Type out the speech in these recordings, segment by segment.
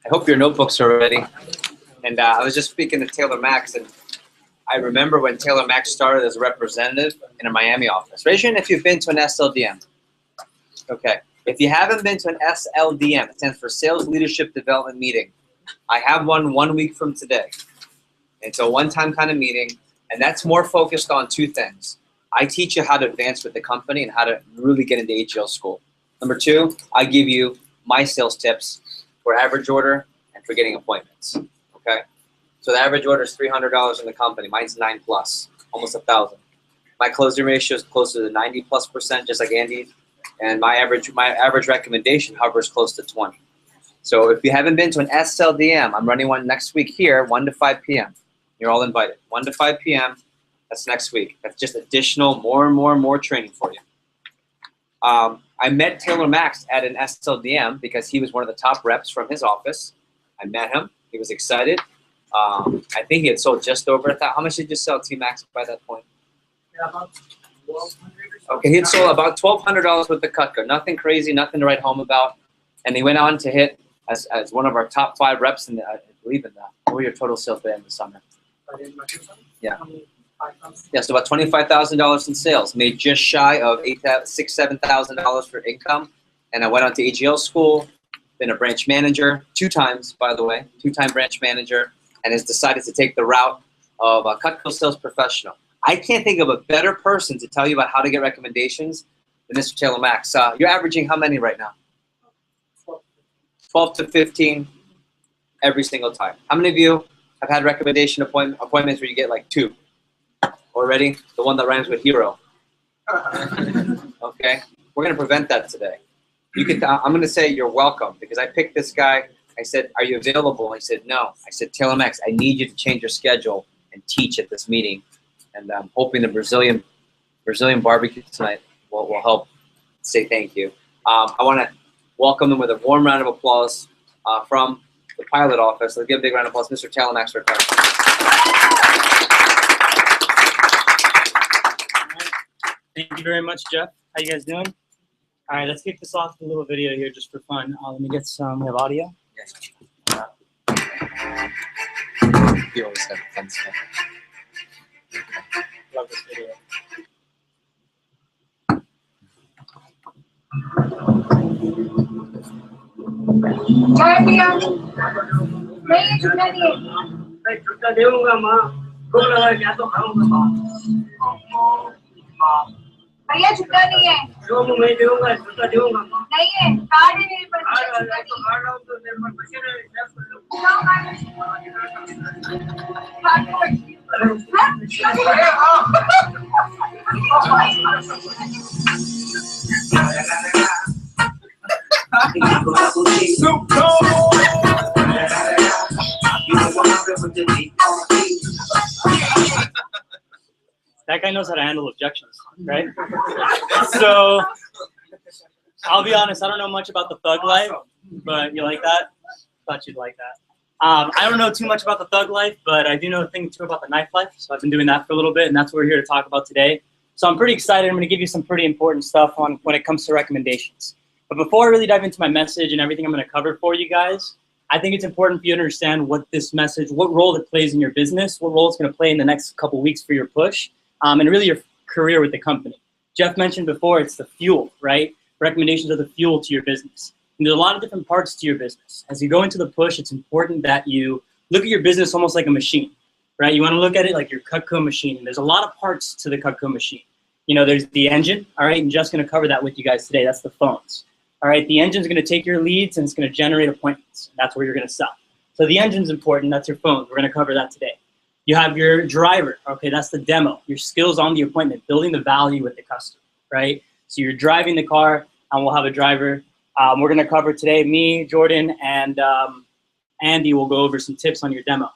I hope your notebooks are ready. And I was just speaking to Taylor Max, and I remember when Taylor Max started as a representative in a Miami office. Raise your hand if you've been to an SLDM. Okay. If you haven't been to an SLDM, it stands for Sales Leadership Development Meeting. I have one week from today. It's a one-time kind of meeting, and that's more focused on two things. I teach you how to advance with the company and how to really get into AGL school. Number two, I give you my sales tips for average order and for getting appointments. Okay? So the average order is $300 in the company. Mine's 9+, almost 1,000. My closing ratio is closer to 90+%, just like Andy's. And my average recommendation hovers close to 20. So if you haven't been to an SLDM, I'm running one next week here, 1 to 5 p.m. You're all invited. 1 to 5 p.m. That's next week. That's just additional, more training for you. I met Taylor Max at an SLDM because he was one of the top reps from his office. I met him. He was excited. I think he had sold just over 1,000. How much did you sell T-Max by that point? Yeah, about 1,200 or so. Okay, he had sold about $1,200 with the Cutco. Nothing crazy, nothing to write home about. And he went on to hit as one of our top 5 reps in the, I believe in that. What were your total sales by the end of the summer? Yeah. Yeah, so about $25,000 in sales. Made just shy of $6,000, $7,000 for income. And I went on to AGL school, been a branch manager 2 times, by the way, 2-time branch manager, and has decided to take the route of a Cutco sales professional. I can't think of a better person to tell you about how to get recommendations than Mr. Taylor Max. You're averaging how many right now? 12 to 15 every single time. How many of you have had recommendation appointments where you get like 2 already? The one that rhymes with hero. Okay, we're gonna prevent that today. You can. I'm gonna say you're welcome because I picked this guy. I said, "Are you available?" He said, "No." I said, "Taylor Max, I need you to change your schedule and teach at this meeting." And I'm hoping the Brazilian barbecue tonight will help say thank you. I want to welcome them with a warm round of applause from the pilot office. Let's give a big round of applause, Mr. Taylor Max, for coming. Thank you very much, Jeff. How you guys doing? All right, let's kick this off with a little video here just for fun. Let me get some. We have audio. Yes. You always have fun stuff. Okay. Love this video. भैया छुट्टा नहीं है जो मैं दूंगा छुट्टा दूंगा नहीं है कार्ड ही नहीं पर कार्ड आउट तो मेरे पर बचे रहे That guy knows how to handle objections, right? So, I'll be honest, I don't know much about the thug life, but you like that? Thought you'd like that. I don't know too much about the thug life, but I do know a thing or two about the knife life, so I've been doing that for a little bit, and that's what we're here to talk about today. So I'm pretty excited. I'm going to give you some pretty important stuff on when it comes to recommendations. But before I really dive into my message and everything I'm going to cover for you guys, I think it's important for you to understand what this message, what role it plays in your business, what role it's going to play in the next couple weeks for your push, and really your career with the company. Jeff mentioned before, it's the fuel, right? Recommendations are the fuel to your business. And there's a lot of different parts to your business. As you go into the push, it's important that you look at your business almost like a machine, right? You want to look at it like your Cutco machine. And there's a lot of parts to the Cutco machine. You know, there's the engine, all right? And Jeff's going to cover that with you guys today. That's the phones, all right? The engine's going to take your leads and it's going to generate appointments. That's where you're going to sell. So the engine's important. That's your phone. We're going to cover that today. You have your driver, okay, that's the demo, your skills on the appointment, building the value with the customer, right? So you're driving the car, and we'll have a driver. We're gonna cover today, me, Jordan, and Andy will go over some tips on your demo.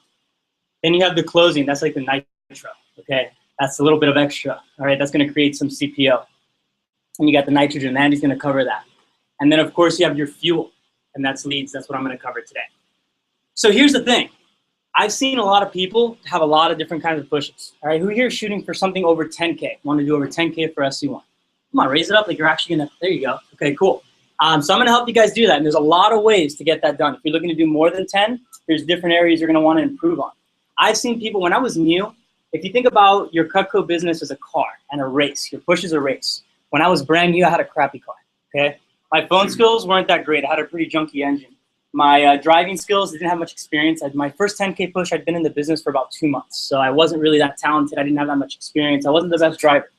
Then you have the closing. That's like the nitro, okay? That's a little bit of extra, all right? That's gonna create some CPO. And you got the nitrogen, Andy's gonna cover that. And then of course you have your fuel, and that's leads. That's what I'm gonna cover today. So here's the thing. I've seen a lot of people have a lot of different kinds of pushes, all right? Who here is shooting for something over 10K? Want to do over 10K for SC1? Come on, raise it up like you're actually gonna, there you go. Okay, cool. So I'm gonna help you guys do that, and there's a lot of ways to get that done. If you're looking to do more than 10, there's different areas you're gonna wanna improve on. I've seen people, when I was new, if you think about your Cutco business as a car and a race, your push is a race. When I was brand new, I had a crappy car, okay? My phone skills weren't that great. I had a pretty junky engine. My driving skills, I didn't have much experience. My first 10K push, I'd been in the business for about 2 months. So I wasn't really that talented. I didn't have that much experience. I wasn't the best driver.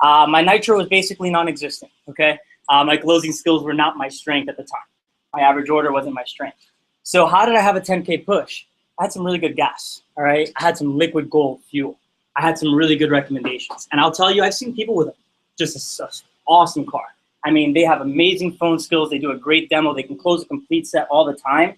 My nitro was basically non-existent, okay? My closing skills were not my strength at the time. My average order wasn't my strength. So how did I have a 10K push? I had some really good gas, all right? I had some liquid gold fuel. I had some really good recommendations. And I'll tell you, I've seen people with just an awesome car. I mean, they have amazing phone skills. They do a great demo. They can close a complete set all the time,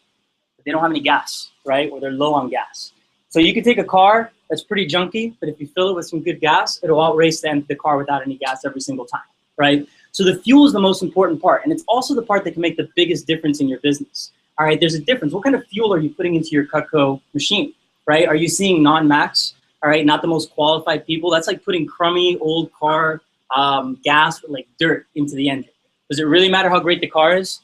but they don't have any gas, right? Or they're low on gas. So you can take a car that's pretty junky, but if you fill it with some good gas, it'll outrace the car without any gas every single time, right? So the fuel is the most important part, and it's also the part that can make the biggest difference in your business. All right, there's a difference. What kind of fuel are you putting into your Cutco machine, right? Are you seeing non-max, all right, not the most qualified people? That's like putting crummy old car gas with like dirt into the engine. Does it really matter how great the car is?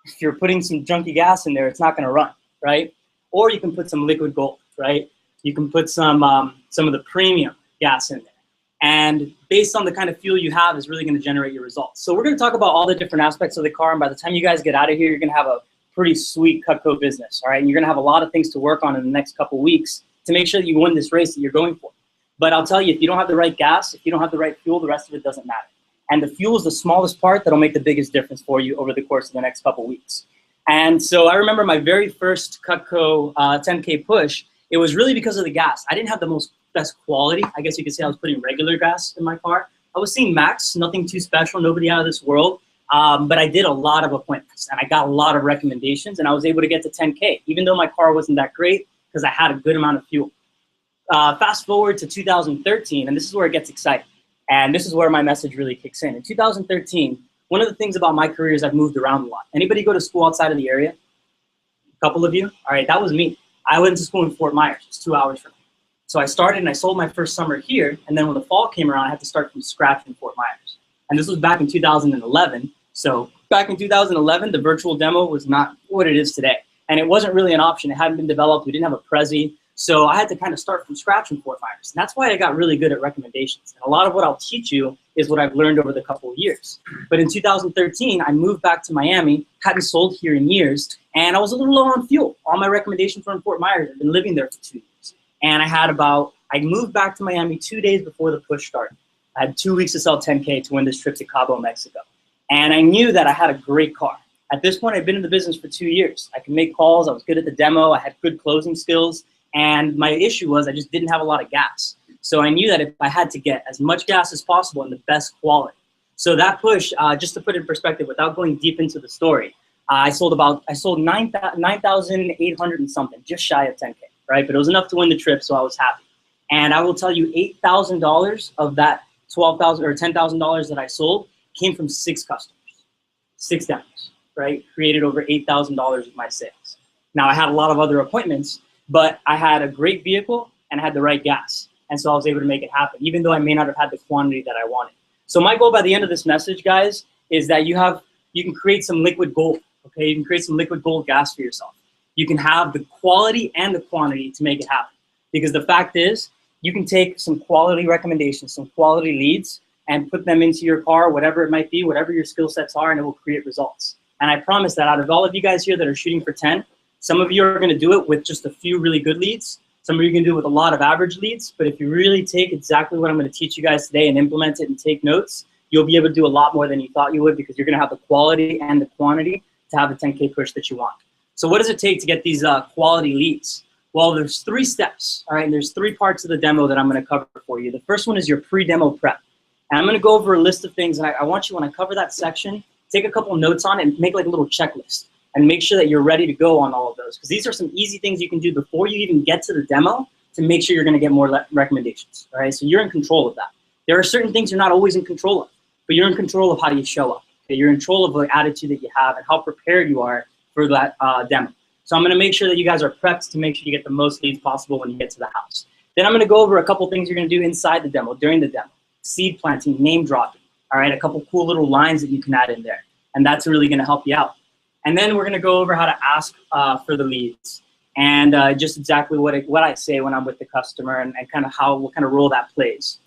If you're putting some junky gas in there, it's not gonna run, right? Or you can put some liquid gold, right? You can put some of the premium gas in there. And based on the kind of fuel you have is really gonna generate your results. So we're gonna talk about all the different aspects of the car, and by the time you guys get out of here, you're gonna have a pretty sweet Cutco business, all right? And you're gonna have a lot of things to work on in the next couple weeks to make sure that you win this race that you're going for. But I'll tell you, if you don't have the right gas, if you don't have the right fuel, the rest of it doesn't matter. And the fuel is the smallest part that'll make the biggest difference for you over the course of the next couple weeks. And so I remember my very first Cutco 10K push, it was really because of the gas. I didn't have the best quality. I guess you could say I was putting regular gas in my car. I was seeing max, nothing too special, nobody out of this world. But I did a lot of appointments, and I got a lot of recommendations, and I was able to get to 10K, even though my car wasn't that great, because I had a good amount of fuel. Fast forward to 2013, and this is where it gets exciting. And this is where my message really kicks in. In 2013, one of the things about my career is I've moved around a lot. Anybody go to school outside of the area? A couple of you? All right, that was me. I went to school in Fort Myers. It's 2 hours from me. So I started and I sold my first summer here, and then when the fall came around, I had to start from scratch in Fort Myers. And this was back in 2011. So back in 2011, the virtual demo was not what it is today. And it wasn't really an option. It hadn't been developed. We didn't have a Prezi. So I had to kind of start from scratch in Fort Myers. And that's why I got really good at recommendations. And a lot of what I'll teach you is what I've learned over the couple of years. But in 2013, I moved back to Miami, hadn't sold here in years, and I was a little low on fuel. All my recommendations were in Fort Myers. I've been living there for 2 years. And I moved back to Miami 2 days before the push started. I had 2 weeks to sell 10K to win this trip to Cabo, Mexico. And I knew that I had a great car. At this point, I'd been in the business for 2 years. I could make calls. I was good at the demo. I had good closing skills. And my issue was I just didn't have a lot of gas. So I knew that if I had to get as much gas as possible and the best quality. So that push, just to put it in perspective, without going deep into the story, I sold 9,800 and something, just shy of 10K, right? But it was enough to win the trip, so I was happy. And I will tell you, $8,000 of that $12,000 or $10,000 that I sold came from 6 customers, 6 demos, right? Created over $8,000 of my sales. Now I had a lot of other appointments, but I had a great vehicle and I had the right gas. And so I was able to make it happen, even though I may not have had the quantity that I wanted. So my goal by the end of this message, guys, is that you can create some liquid gold, okay? You can create some liquid gold gas for yourself. You can have the quality and the quantity to make it happen. Because the fact is, you can take some quality recommendations, some quality leads, and put them into your car, whatever it might be, whatever your skill sets are, and it will create results. And I promise that out of all of you guys here that are shooting for 10, some of you are gonna do it with just a few really good leads. Some of you can do it with a lot of average leads, but if you really take exactly what I'm gonna teach you guys today and implement it and take notes, you'll be able to do a lot more than you thought you would, because you're gonna have the quality and the quantity to have the 10K push that you want. So what does it take to get these quality leads? Well, there's 3 steps, all right? And there's 3 parts of the demo that I'm gonna cover for you. The first one is your pre-demo prep. And I'm gonna go over a list of things, and I want you, when I cover that section, take a couple notes on it and make like a little checklist. and make sure that you're ready to go on all of those. Because these are some easy things you can do before you even get to the demo to make sure you're going to get more recommendations. All right, so you're in control of that. There are certain things you're not always in control of, but you're in control of how you show up. Okay? You're in control of the attitude that you have and how prepared you are for that demo. So I'm going to make sure that you guys are prepped to make sure you get the most leads possible when you get to the house. Then I'm going to go over a couple things you're going to do inside the demo, during the demo. Seed planting, name dropping, all right? A couple cool little lines that you can add in there. And that's really going to help you out. And then we're going to go over how to ask for the leads and just exactly what I say when I'm with the customer and kind of what kind of role that plays.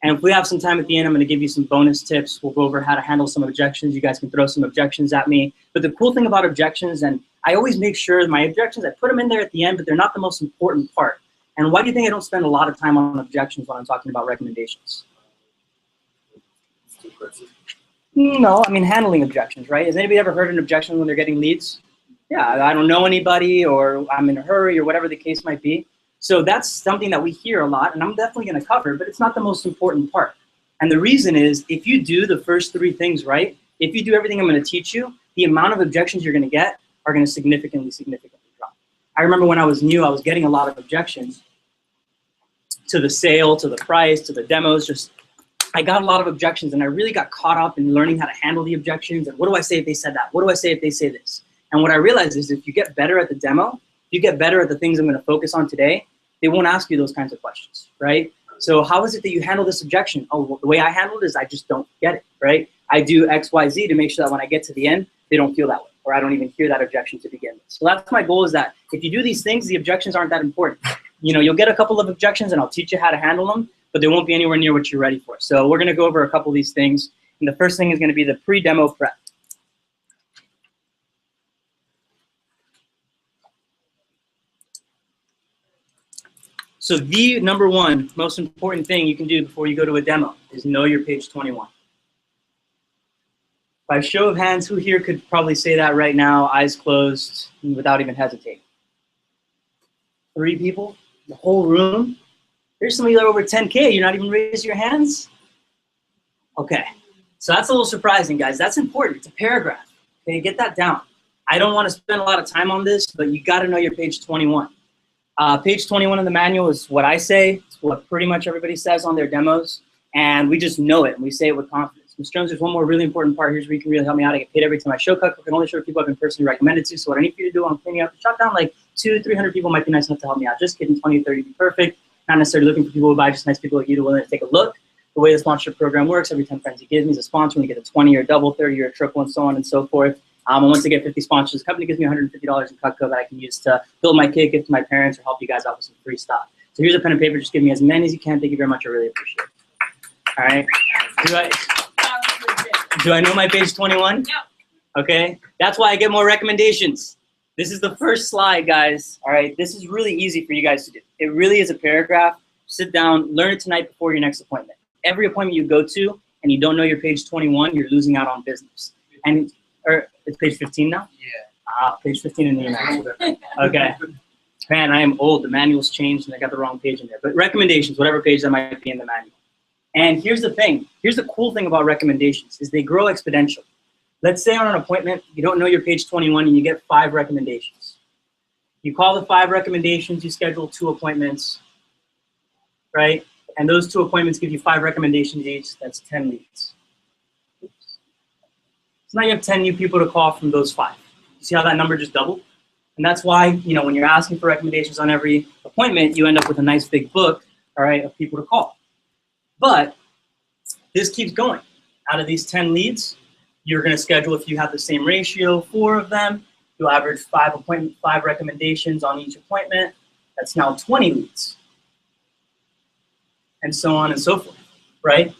And if we have some time at the end, I'm going to give you some bonus tips. We'll go over how to handle some objections. You guys can throw some objections at me. But the cool thing about objections, and I always make sure my objections, I put them in there at the end, but they're not the most important part. And why do you think I don't spend a lot of time on objections when I'm talking about recommendations? No, I mean handling objections, right? Has anybody ever heard an objection when they're getting leads? Yeah, I don't know anybody, or I'm in a hurry, or whatever the case might be. So that's something that we hear a lot, and I'm definitely going to cover, but it's not the most important part. And the reason is, if you do the first 3 things right, if you do everything I'm going to teach you, the amount of objections you're going to get are going to significantly drop. I remember when I was new, I was getting a lot of objections to the sale, to the price, to the demos. I got a lot of objections, and I really got caught up in learning how to handle the objections. And what do I say if they said that? What do I say if they say this? And what I realized is if you get better at the demo, if you get better at the things I'm going to focus on today, they won't ask you those kinds of questions, right? So how is it that you handle this objection? Oh, well, the way I handle it is I just don't get it, right? I do X, Y, Z to make sure that when I get to the end, they don't feel that way, or I don't even hear that objection to begin with. So that's my goal, is that if you do these things, the objections aren't that important. You know, you'll get a couple of objections and I'll teach you how to handle them, but they won't be anywhere near what you're ready for. So we're going to go over a couple of these things. And the first thing is going to be the pre-demo prep. So the number one most important thing you can do before you go to a demo is know your page 21. By show of hands, who here could probably say that right now, eyes closed, without even hesitating? 3 people? The whole room? There's some of you that are over 10K, you're not even raising your hands? Okay, so that's a little surprising, guys. That's important. It's a paragraph. Okay, get that down. I don't want to spend a lot of time on this, but you got to know your page 21. Page 21 in the manual is what I say. It's what pretty much everybody says on their demos, and we just know it, and we say it with confidence. Ms. Jones, there's one more really important part. Here's where you can really help me out. I get paid every time I show Cutco. I can only show people I've been personally recommended to. So what I need for you to do, I'm cleaning up, jot down like 200-300 people might be nice enough to help me out. Just kidding, 20 or 30 would be perfect. Not necessarily looking for people who buy, just nice people like you to willing to take a look. The way the sponsorship program works, every 10 friends he gives me is a sponsor. When you get a 20 or a double, 30 or a triple, and so on and so forth. And once I get 50 sponsors, the company gives me $150 in Cutco that I can use to build my kit, give to my parents, or help you guys out with some free stuff. So here's a pen and paper. Just give me as many as you can. Thank you very much. I really appreciate it. All right. Do I know my page 21? No. Okay. That's why I get more recommendations. This is the first slide, guys. All right. This is really easy for you guys to do. It really is a paragraph. Sit down, learn it tonight before your next appointment. Every appointment you go to and you don't know your page 21, you're losing out on business. And or it's page 15 now? Yeah. Page 15 in the email. Okay. Man, I am old. The manual's changed and I got the wrong page in there. But recommendations, whatever page that might be in the manual. And here's the thing. Here's the cool thing about recommendations is they grow exponentially. Let's say on an appointment, you don't know your page 21 and you get 5 recommendations. You call the 5 recommendations, you schedule 2 appointments, right? And those 2 appointments give you 5 recommendations each. That's 10 leads. So now you have 10 new people to call from those 5. You see how that number just doubled? And that's why, you know, when you're asking for recommendations on every appointment, you end up with a nice big book, all right, of people to call. But this keeps going. Out of these 10 leads, you're going to schedule, if you have the same ratio, 4 of them. You'll average 5 recommendations on each appointment. That's now 20 leads. And so on and so forth, right?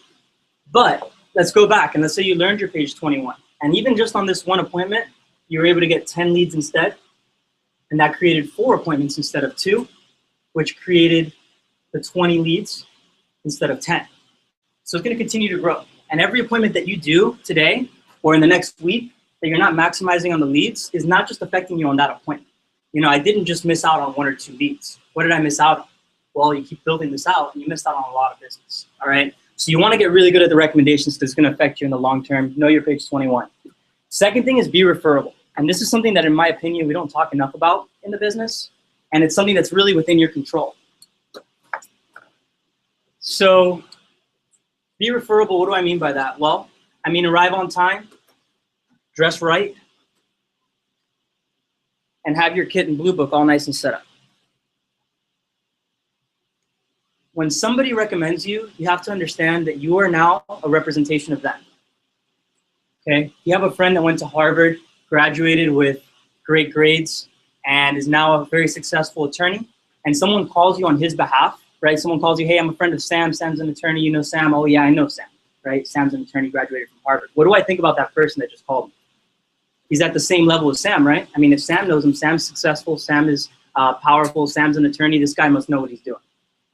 But let's go back and let's say you learned your page 21. And even just on this one appointment, you were able to get 10 leads instead. And that created 4 appointments instead of 2, which created the 20 leads instead of 10. So it's going to continue to grow. And every appointment that you do today or in the next week that you're not maximizing on the leads is not just affecting you on that appointment. You know, I didn't just miss out on 1 or 2 leads. What did I miss out on? Well, you keep building this out and you missed out on a lot of business, all right? So you want to get really good at the recommendations because it's going to affect you in the long term. Know your page 21. Second thing is be referable. And this is something that, in my opinion, we don't talk enough about in the business. And it's something that's really within your control. So be referable. What do I mean by that? Well, I mean arrive on time, dress right, and have your kit and blue book all nice and set up. When somebody recommends you, you have to understand that you are now a representation of them. Okay? You have a friend that went to Harvard, graduated with great grades, and is now a very successful attorney, and someone calls you on his behalf, right? Someone calls you, hey, I'm a friend of Sam. Sam's an attorney. You know Sam? Oh, yeah, I know Sam, right? Sam's an attorney, graduated from Harvard. What do I think about that person that just called me? He's at the same level as Sam, right? I mean, if Sam knows him, Sam's successful, Sam is powerful, Sam's an attorney, this guy must know what he's doing.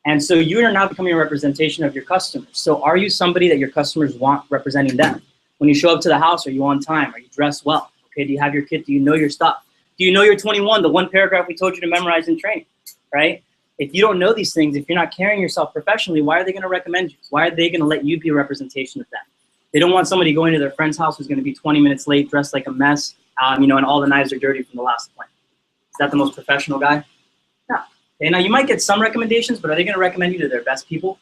And so you are now becoming a representation of your customers. So are you somebody that your customers want representing them? When you show up to the house, are you on time? Are you dressed well? Okay, do you have your kit? Do you know your stuff? Do you know your 21, the one paragraph we told you to memorize in training, right? If you don't know these things, if you're not carrying yourself professionally, why are they going to recommend you? Why are they going to let you be a representation of them? They don't want somebody going to their friend's house who's going to be 20 minutes late, dressed like a mess, and all the knives are dirty from the last appointment. Is that the most professional guy? No. Okay, now you might get some recommendations, but are they going to recommend you to their best people?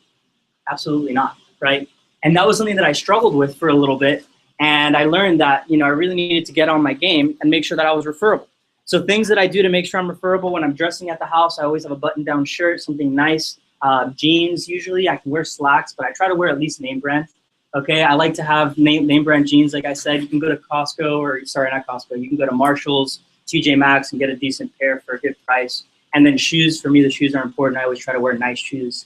Absolutely not, right? And that was something that I struggled with for a little bit, and I learned that, I really needed to get on my game and make sure that I was referable. So things that I do to make sure I'm referable: when I'm dressing at the house, I always have a button-down shirt, something nice, jeans usually. I can wear slacks, but I try to wear at least name brand. Okay, I like to have name brand jeans. Like I said, you can go to Costco, or sorry, not Costco. You can go to Marshall's, TJ Maxx, and get a decent pair for a good price. And then shoes, for me, the shoes are important. I always try to wear nice shoes.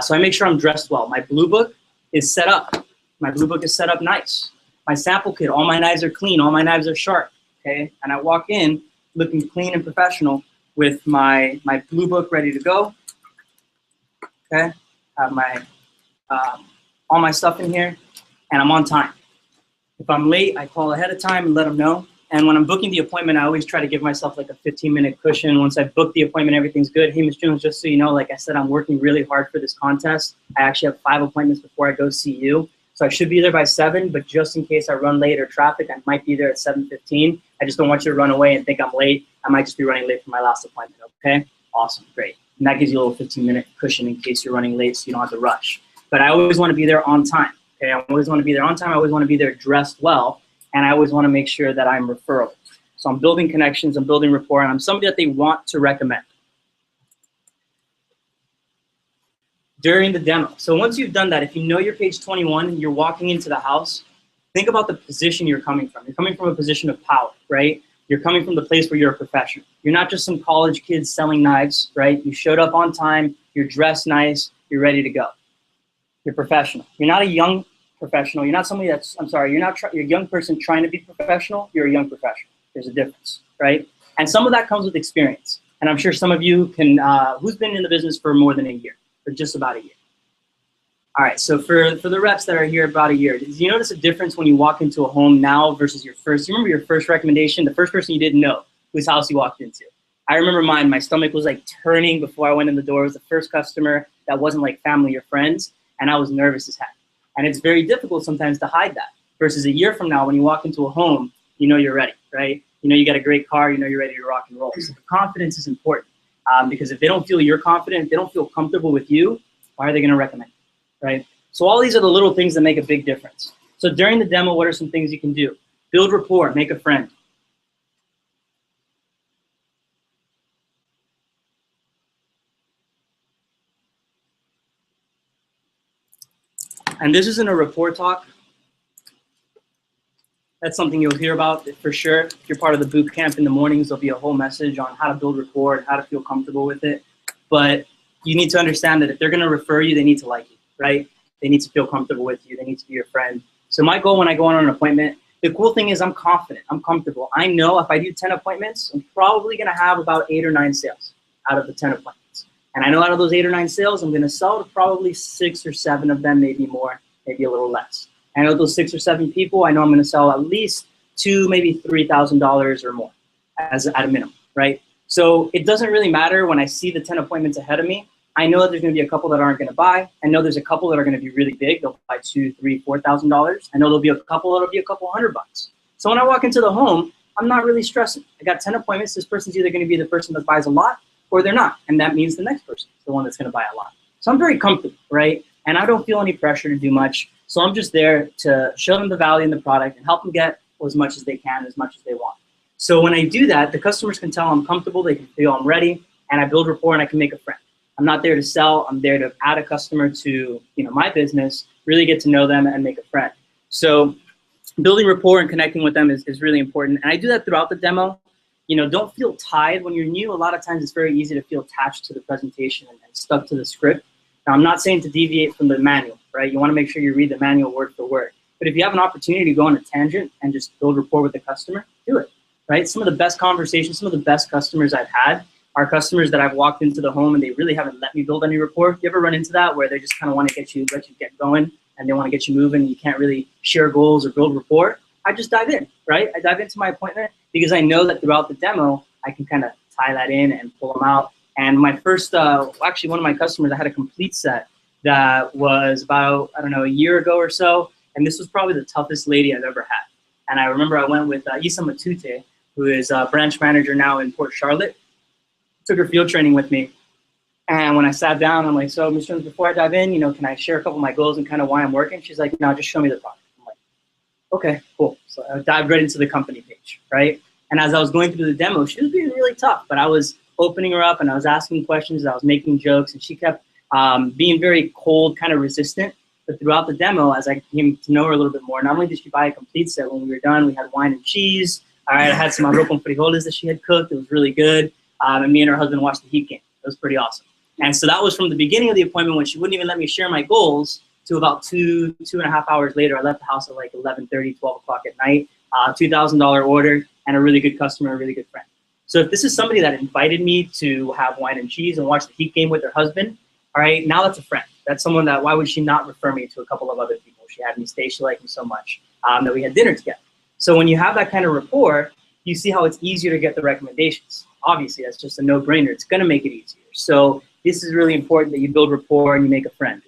So I make sure I'm dressed well. My blue book is set up. My blue book is set up nice. My sample kit, all my knives are clean. All my knives are sharp. Okay, and I walk in looking clean and professional with my blue book ready to go. Okay, I have my all my stuff in here, and I'm on time. If I'm late, I call ahead of time and let them know. And when I'm booking the appointment, I always try to give myself like a 15-minute cushion. Once I book the appointment, everything's good. Hey, Ms. Jones, just so you know, like I said, I'm working really hard for this contest. I actually have 5 appointments before I go see you. So I should be there by 7, but just in case I run late or traffic, I might be there at 7:15. I just don't want you to run away and think I'm late. I might just be running late for my last appointment, okay? Awesome, great. And that gives you a little 15-minute cushion in case you're running late so you don't have to rush. But I always want to be there on time, okay? I always want to be there on time. I always want to be there dressed well, and I always want to make sure that I'm referable. So I'm building connections, I'm building rapport, and I'm somebody that they want to recommend during the demo. So once you've done that, if you know your page 21 and you're walking into the house, think about the position you're coming from. You're coming from a position of power, right? You're coming from the place where you're a professional. You're not just some college kid selling knives, right? You showed up on time, you're dressed nice, you're ready to go. You're professional. You're not a young professional. You're not somebody that's, you're a young person trying to be professional. You're a young professional. There's a difference, right? And some of that comes with experience. And I'm sure some of you can, who's been in the business for more than a year, or just about a year? All right, so for the reps that are here about a year, do you notice a difference when you walk into a home now versus your first? You remember your first recommendation, the first person you didn't know whose house you walked into? I remember mine. My stomach was like turning before I went in the door. It was the first customer that wasn't like family or friends, and I was nervous as heck. And it's very difficult sometimes to hide that. Versus a year from now, when you walk into a home, you know you're ready, right? You know you got a great car, you know you're ready to rock and roll. So the confidence is important, because if they don't feel you're confident, if they don't feel comfortable with you, why are they going to recommend you, right? So all these are the little things that make a big difference. So during the demo, what are some things you can do? Build rapport, make a friend. And this isn't a rapport talk. That's something you'll hear about for sure. If you're part of the boot camp in the mornings, there'll be a whole message on how to build rapport and how to feel comfortable with it. But you need to understand that if they're going to refer you, they need to like you, right? They need to feel comfortable with you. They need to be your friend. So my goal when I go on an appointment, the cool thing is I'm confident. I'm comfortable. I know if I do 10 appointments, I'm probably going to have about 8 or 9 sales out of the 10 appointments. And I know out of those 8 or 9 sales, I'm going to sell to probably 6 or 7 of them, maybe more, maybe a little less. I know those 6 or 7 people, I know I'm going to sell at least $2,000, maybe $3,000 or more at a minimum, right? So it doesn't really matter when I see the 10 appointments ahead of me. I know that there's going to be a couple that aren't going to buy. I know there's a couple that are going to be really big. They'll buy $2,000, $3,000, $4,000. I know there'll be a couple that'll be a couple $100. So when I walk into the home, I'm not really stressing. I got 10 appointments. This person's either going to be the person that buys a lot or they're not. And that means the next person is the one that's going to buy a lot. So I'm very comfortable, right? And I don't feel any pressure to do much. So I'm just there to show them the value in the product and help them get as much as they can, as much as they want. So when I do that, the customers can tell I'm comfortable, they can feel I'm ready, and I build rapport and I can make a friend. I'm not there to sell, I'm there to add a customer to my business, really get to know them and make a friend. So building rapport and connecting with them is really important. And I do that throughout the demo. Don't feel tied when you're new. A lot of times it's very easy to feel attached to the presentation and stuck to the script. Now, I'm not saying to deviate from the manual, right? You want to make sure you read the manual word for word. But if you have an opportunity to go on a tangent and just build rapport with the customer, do it, right? Some of the best conversations, some of the best customers I've had are customers that I've walked into the home and they really haven't let me build any rapport. You ever run into that where they just kind of want to let you get going and they want to get you moving and you can't really share goals or build rapport? I just dive in, right? I dive into my appointment because I know that throughout the demo, I can kind of tie that in and pull them out. And my first, actually one of my customers, I had a complete set that was about, I don't know, a year ago or so. And this was probably the toughest lady I've ever had. And I remember I went with Isa Matute, who is a branch manager now in Port Charlotte. Took her field training with me. And when I sat down, I'm like, so Ms. Jones, before I dive in, can I share a couple of my goals and kind of why I'm working? She's like, no, just show me the product. I'm like, okay, cool. So I dived right into the company page, right? And as I was going through the demo, she was being really tough, but I was opening her up and I was asking questions, I was making jokes, and she kept being very cold, kind of resistant. But throughout the demo, as I came to know her a little bit more, not only did she buy a complete set, when we were done, we had wine and cheese. I had some arroz con frijoles that she had cooked. It was really good. And me and her husband watched the Heat game. It was pretty awesome. And so that was from the beginning of the appointment when she wouldn't even let me share my goals to about 2.5 hours later. I left the house at like 11:30, 12 o'clock at night, $2,000 order, and a really good customer, a really good friend. So if this is somebody that invited me to have wine and cheese and watch the Heat game with her husband, all right, now that's a friend. That's someone that, why would she not refer me to a couple of other people? She had me stay, she liked me so much that we had dinner together. So when you have that kind of rapport, you see how it's easier to get the recommendations. Obviously, that's just a no-brainer. It's going to make it easier. So this is really important that you build rapport and you make a friend.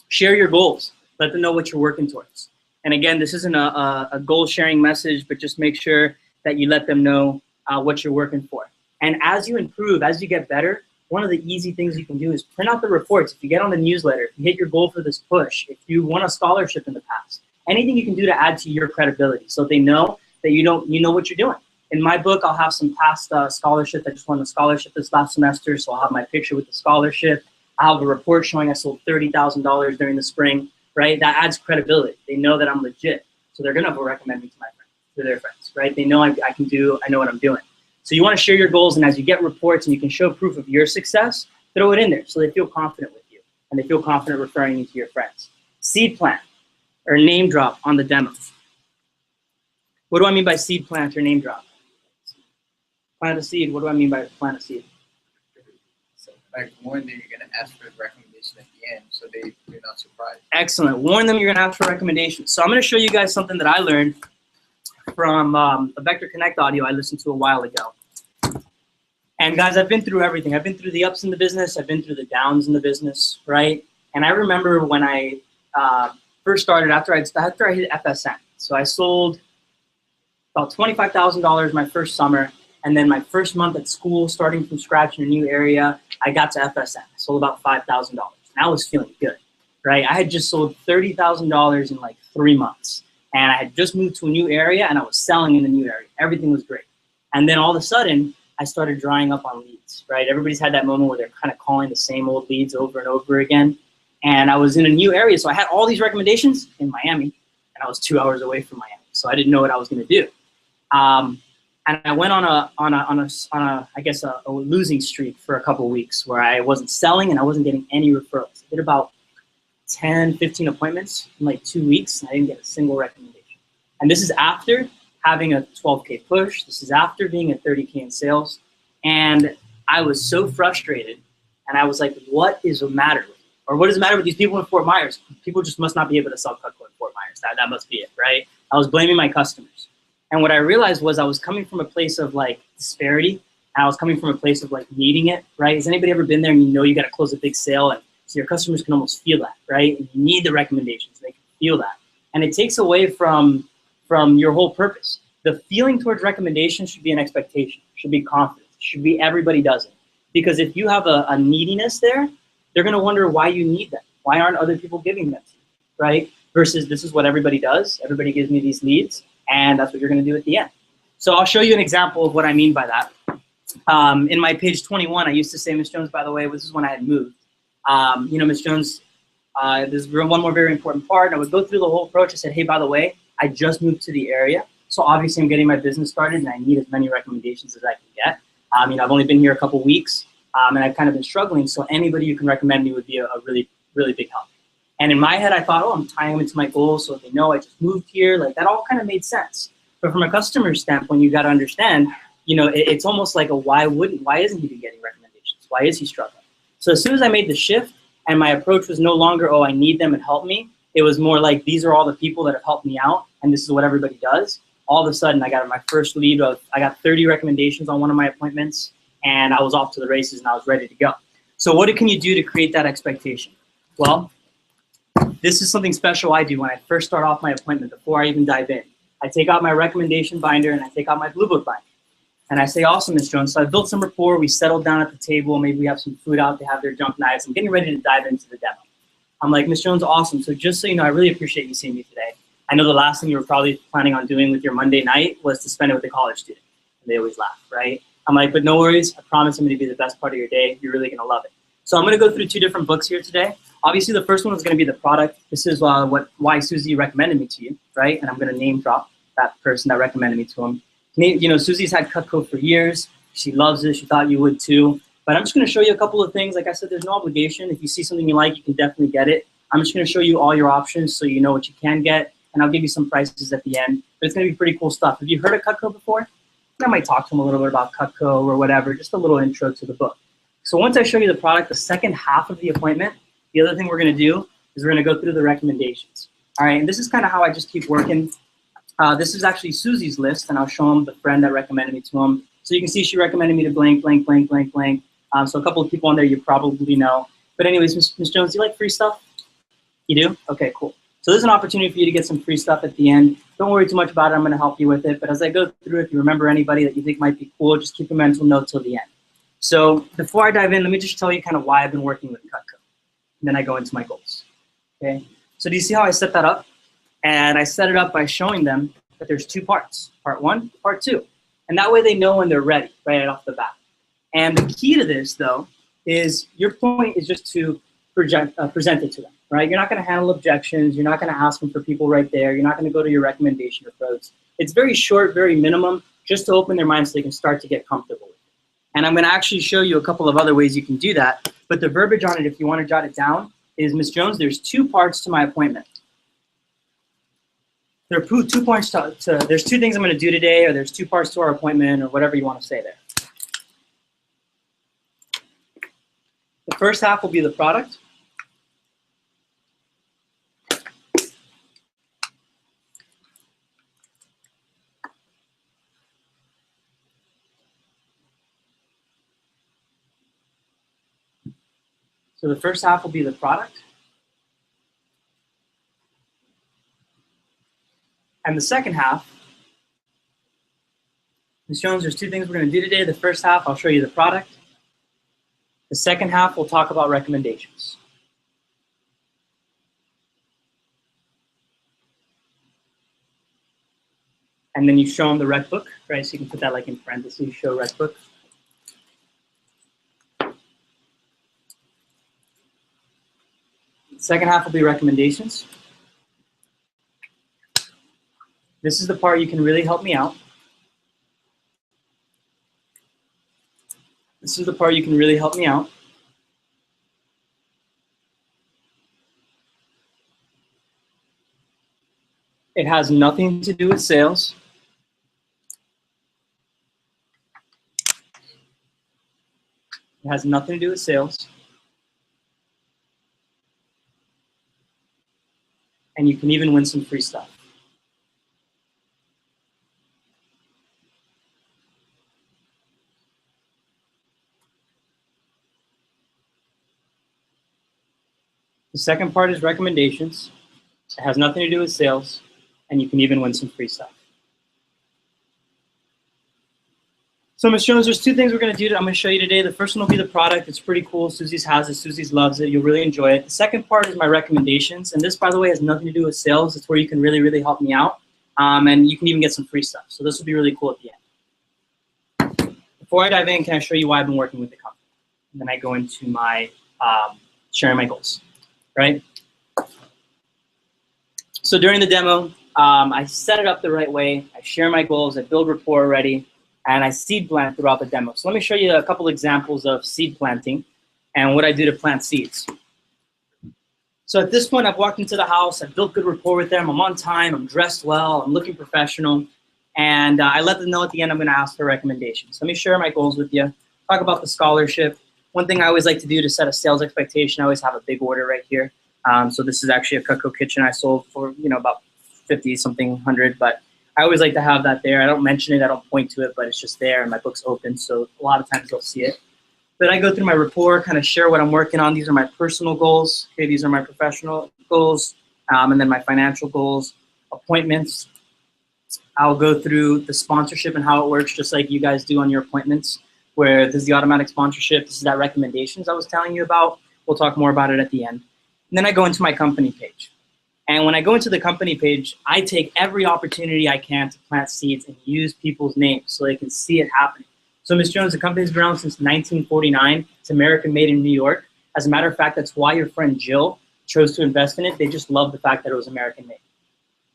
Share your goals. Let them know what you're working towards. And again, this isn't a goal-sharing message, but just make sure that you let them know what you're working for. And as you improve, as you get better, one of the easy things you can do is print out the reports. If you get on the newsletter, if you hit your goal for this push, if you won a scholarship in the past, anything you can do to add to your credibility so they know that you know what you're doing. In my book, I'll have some past scholarships. I just won a scholarship this last semester, so I'll have my picture with the scholarship. I'll have a report showing I sold $30,000 during the spring, right? That adds credibility. They know that I'm legit, so they're gonna recommend me to my friends, to their friends, right? They know I know what I'm doing. So you want to share your goals, and as you get reports and you can show proof of your success, throw it in there so they feel confident with you and they feel confident referring you to your friends. Seed plant or name drop on the demo. What do I mean by seed plant or name drop? Plant a seed. What do I mean by plant a seed? So, like, warn them you're going to ask for a recommendation at the end so they're not surprised. Excellent. Warn them you're going to ask for recommendations. So I'm going to show you guys something that I learned from a Vector Connect audio I listened to a while ago. And guys, I've been through everything. I've been through the ups in the business. I've been through the downs in the business, right? And I remember when I first started, after I hit FSN. So I sold about $25,000 my first summer. And then my first month at school, starting from scratch in a new area, I got to FSN. I sold about $5,000. And I was feeling good, right? I had just sold $30,000 in like 3 months. And I had just moved to a new area and I was selling in the new area. Everything was great. And then all of a sudden, I started drying up on leads, right? Everybody's had that moment where they're kind of calling the same old leads over and over again. And I was in a new area, so I had all these recommendations in Miami, and I was 2 hours away from Miami, so I didn't know what I was going to do. And I went on a losing streak for a couple of weeks where I wasn't selling and I wasn't getting any referrals. I did about 10, 15 appointments in like 2 weeks, and I didn't get a single recommendation. And this is after having a 12K push. This is after being at 30K in sales. And I was so frustrated. And I was like, what is the matter with me? Or what is the matter with these people in Fort Myers? People just must not be able to sell Cutco in Fort Myers. That must be it, right? I was blaming my customers. And what I realized was I was coming from a place of like disparity. And I was coming from a place of like needing it, right? Has anybody ever been there and you know you got to close a big sale, and so your customers can almost feel that, right? And you need the recommendations. They can feel that. And it takes away from your whole purpose. The feeling towards recommendations should be an expectation, should be confidence, should be everybody does it. Because if you have a neediness there, they're going to wonder why you need them. Why aren't other people giving them to you, right? Versus this is what everybody does. Everybody gives me these leads, and that's what you're going to do at the end. So I'll show you an example of what I mean by that. In my page 21, I used to say, Ms. Jones, by the way, this is when I had moved. You know, Ms. Jones, there's one more very important part. I would go through the whole approach. I said, hey, by the way, I just moved to the area. So obviously I'm getting my business started and I need as many recommendations as I can get. You know, I've only been here a couple weeks and I've kind of been struggling. So anybody you can recommend me would be a really, really big help. And in my head, I thought, oh, I'm tying them into my goals. So if they know I just moved here, like that all kind of made sense. But from a customer standpoint, you got to understand, you know, it's almost like a why isn't he getting recommendations? Why is he struggling? So as soon as I made the shift and my approach was no longer, oh, I need them and help me. It was more like, these are all the people that have helped me out and this is what everybody does. All of a sudden, I got my first lead I got 30 recommendations on one of my appointments and I was off to the races and I was ready to go. So what can you do to create that expectation? Well, this is something special I do when I first start off my appointment before I even dive in. I take out my recommendation binder and I take out my Blue Book binder. And I say, awesome, Ms. Jones. So I built some rapport. We settled down at the table. Maybe we have some food out. They have their junk knives. I'm getting ready to dive into the demo. I'm like, Ms. Jones, awesome. So just so you know, I really appreciate you seeing me today. I know the last thing you were probably planning on doing with your Monday night was to spend it with a college student. And they always laugh, right? I'm like, but no worries. I promise I'm going to be the best part of your day. You're really going to love it. So I'm going to go through 2 different books here today. Obviously, the first one is going to be the product. This is why Susie recommended me to you, right? And I'm going to name drop that person that recommended me to him. You know, Susie's had Cutco for years. She loves it. She thought you would too. But I'm just going to show you a couple of things. Like I said, there's no obligation. If you see something you like, you can definitely get it. I'm just going to show you all your options so you know what you can get. And I'll give you some prices at the end. But it's going to be pretty cool stuff. Have you heard of Cutco before? I might talk to them a little bit about Cutco or whatever, just a little intro to the book. So once I show you the product, the second half of the appointment, the other thing we're going to do is we're going to go through the recommendations. All right, and this is kind of how I just keep working. This is actually Susie's list, and I'll show him the friend that recommended me to him. So you can see she recommended me to blank, blank, blank, blank, blank. So a couple of people on there you probably know. But anyways, Ms. Jones, do you like free stuff? You do? Okay, cool. So there's an opportunity for you to get some free stuff at the end. Don't worry too much about it. I'm going to help you with it. But as I go through, if you remember anybody that you think might be cool, just keep a mental note till the end. So before I dive in, let me just tell you kind of why I've been working with Cutco. And then I go into my goals. Okay? So do you see how I set that up? And I set it up by showing them that there's 2 parts. Part 1, part 2. And that way they know when they're ready, right off the bat. And the key to this, though, is your point is just to present it to them, right? You're not going to handle objections. You're not going to ask them for people right there. You're not going to go to your recommendation approach. It's very short, very minimum, just to open their minds so they can start to get comfortable with it. And I'm going to actually show you a couple of other ways you can do that. But the verbiage on it, if you want to jot it down, is, Ms. Jones, there's 2 parts to my appointment. There are 2 parts there's 2 things I'm going to do today, or there's 2 parts to our appointment, or whatever you want to say there. The first half will be the product. So the first half will be the product. And the second half, Ms. Jones, there's 2 things we're going to do today. The first half, I'll show you the product. The second half, we'll talk about recommendations. And then you show them the rec book, right? So you can put that like in parentheses, show rec book. The second half will be recommendations. This is the part you can really help me out. This is the part you can really help me out. It has nothing to do with sales. It has nothing to do with sales. And you can even win some free stuff. The second part is recommendations. It has nothing to do with sales, and you can even win some free stuff. So Ms. Jones, there's two things we're going to do. I'm going to show you today. The first one will be the product. It's pretty cool. Susie's has it. Susie's loves it. You'll really enjoy it. The second part is my recommendations. And this, by the way, has nothing to do with sales. It's where you can really, really help me out. And you can even get some free stuff. So this will be really cool at the end. Before I dive in, can I show you why I've been working with the company? And then I go into my sharing my goals, right? So during the demo, I set it up the right way. I share my goals. I build rapport already. And I seed plant throughout the demo. So let me show you a couple examples of seed planting and what I do to plant seeds. So at this point, I've walked into the house. I've built good rapport with them. I'm on time. I'm dressed well. I'm looking professional. And I let them know at the end I'm going to ask for recommendations. Let me share my goals with you. Talk about the scholarship. One thing I always like to do to set a sales expectation, I always have a big order right here. So this is actually a Cutco kitchen I sold for about 50-something, 100, but I always like to have that there. I don't mention it, I don't point to it, but it's just there and my book's open, so a lot of times you'll see it. But I go through my rapport, kind of share what I'm working on. These are my personal goals. Okay, these are my professional goals, and then my financial goals, appointments. I'll go through the sponsorship and how it works, just like you guys do on your appointments, where this is the automatic sponsorship. This is that recommendations I was telling you about. We'll talk more about it at the end. And then I go into my company page. And when I go into the company page, I take every opportunity I can to plant seeds and use people's names so they can see it happening. So Ms. Jones, the company's been around since 1949. It's American made in New York. As a matter of fact, that's why your friend Jill chose to invest in it. They just love the fact that it was American made,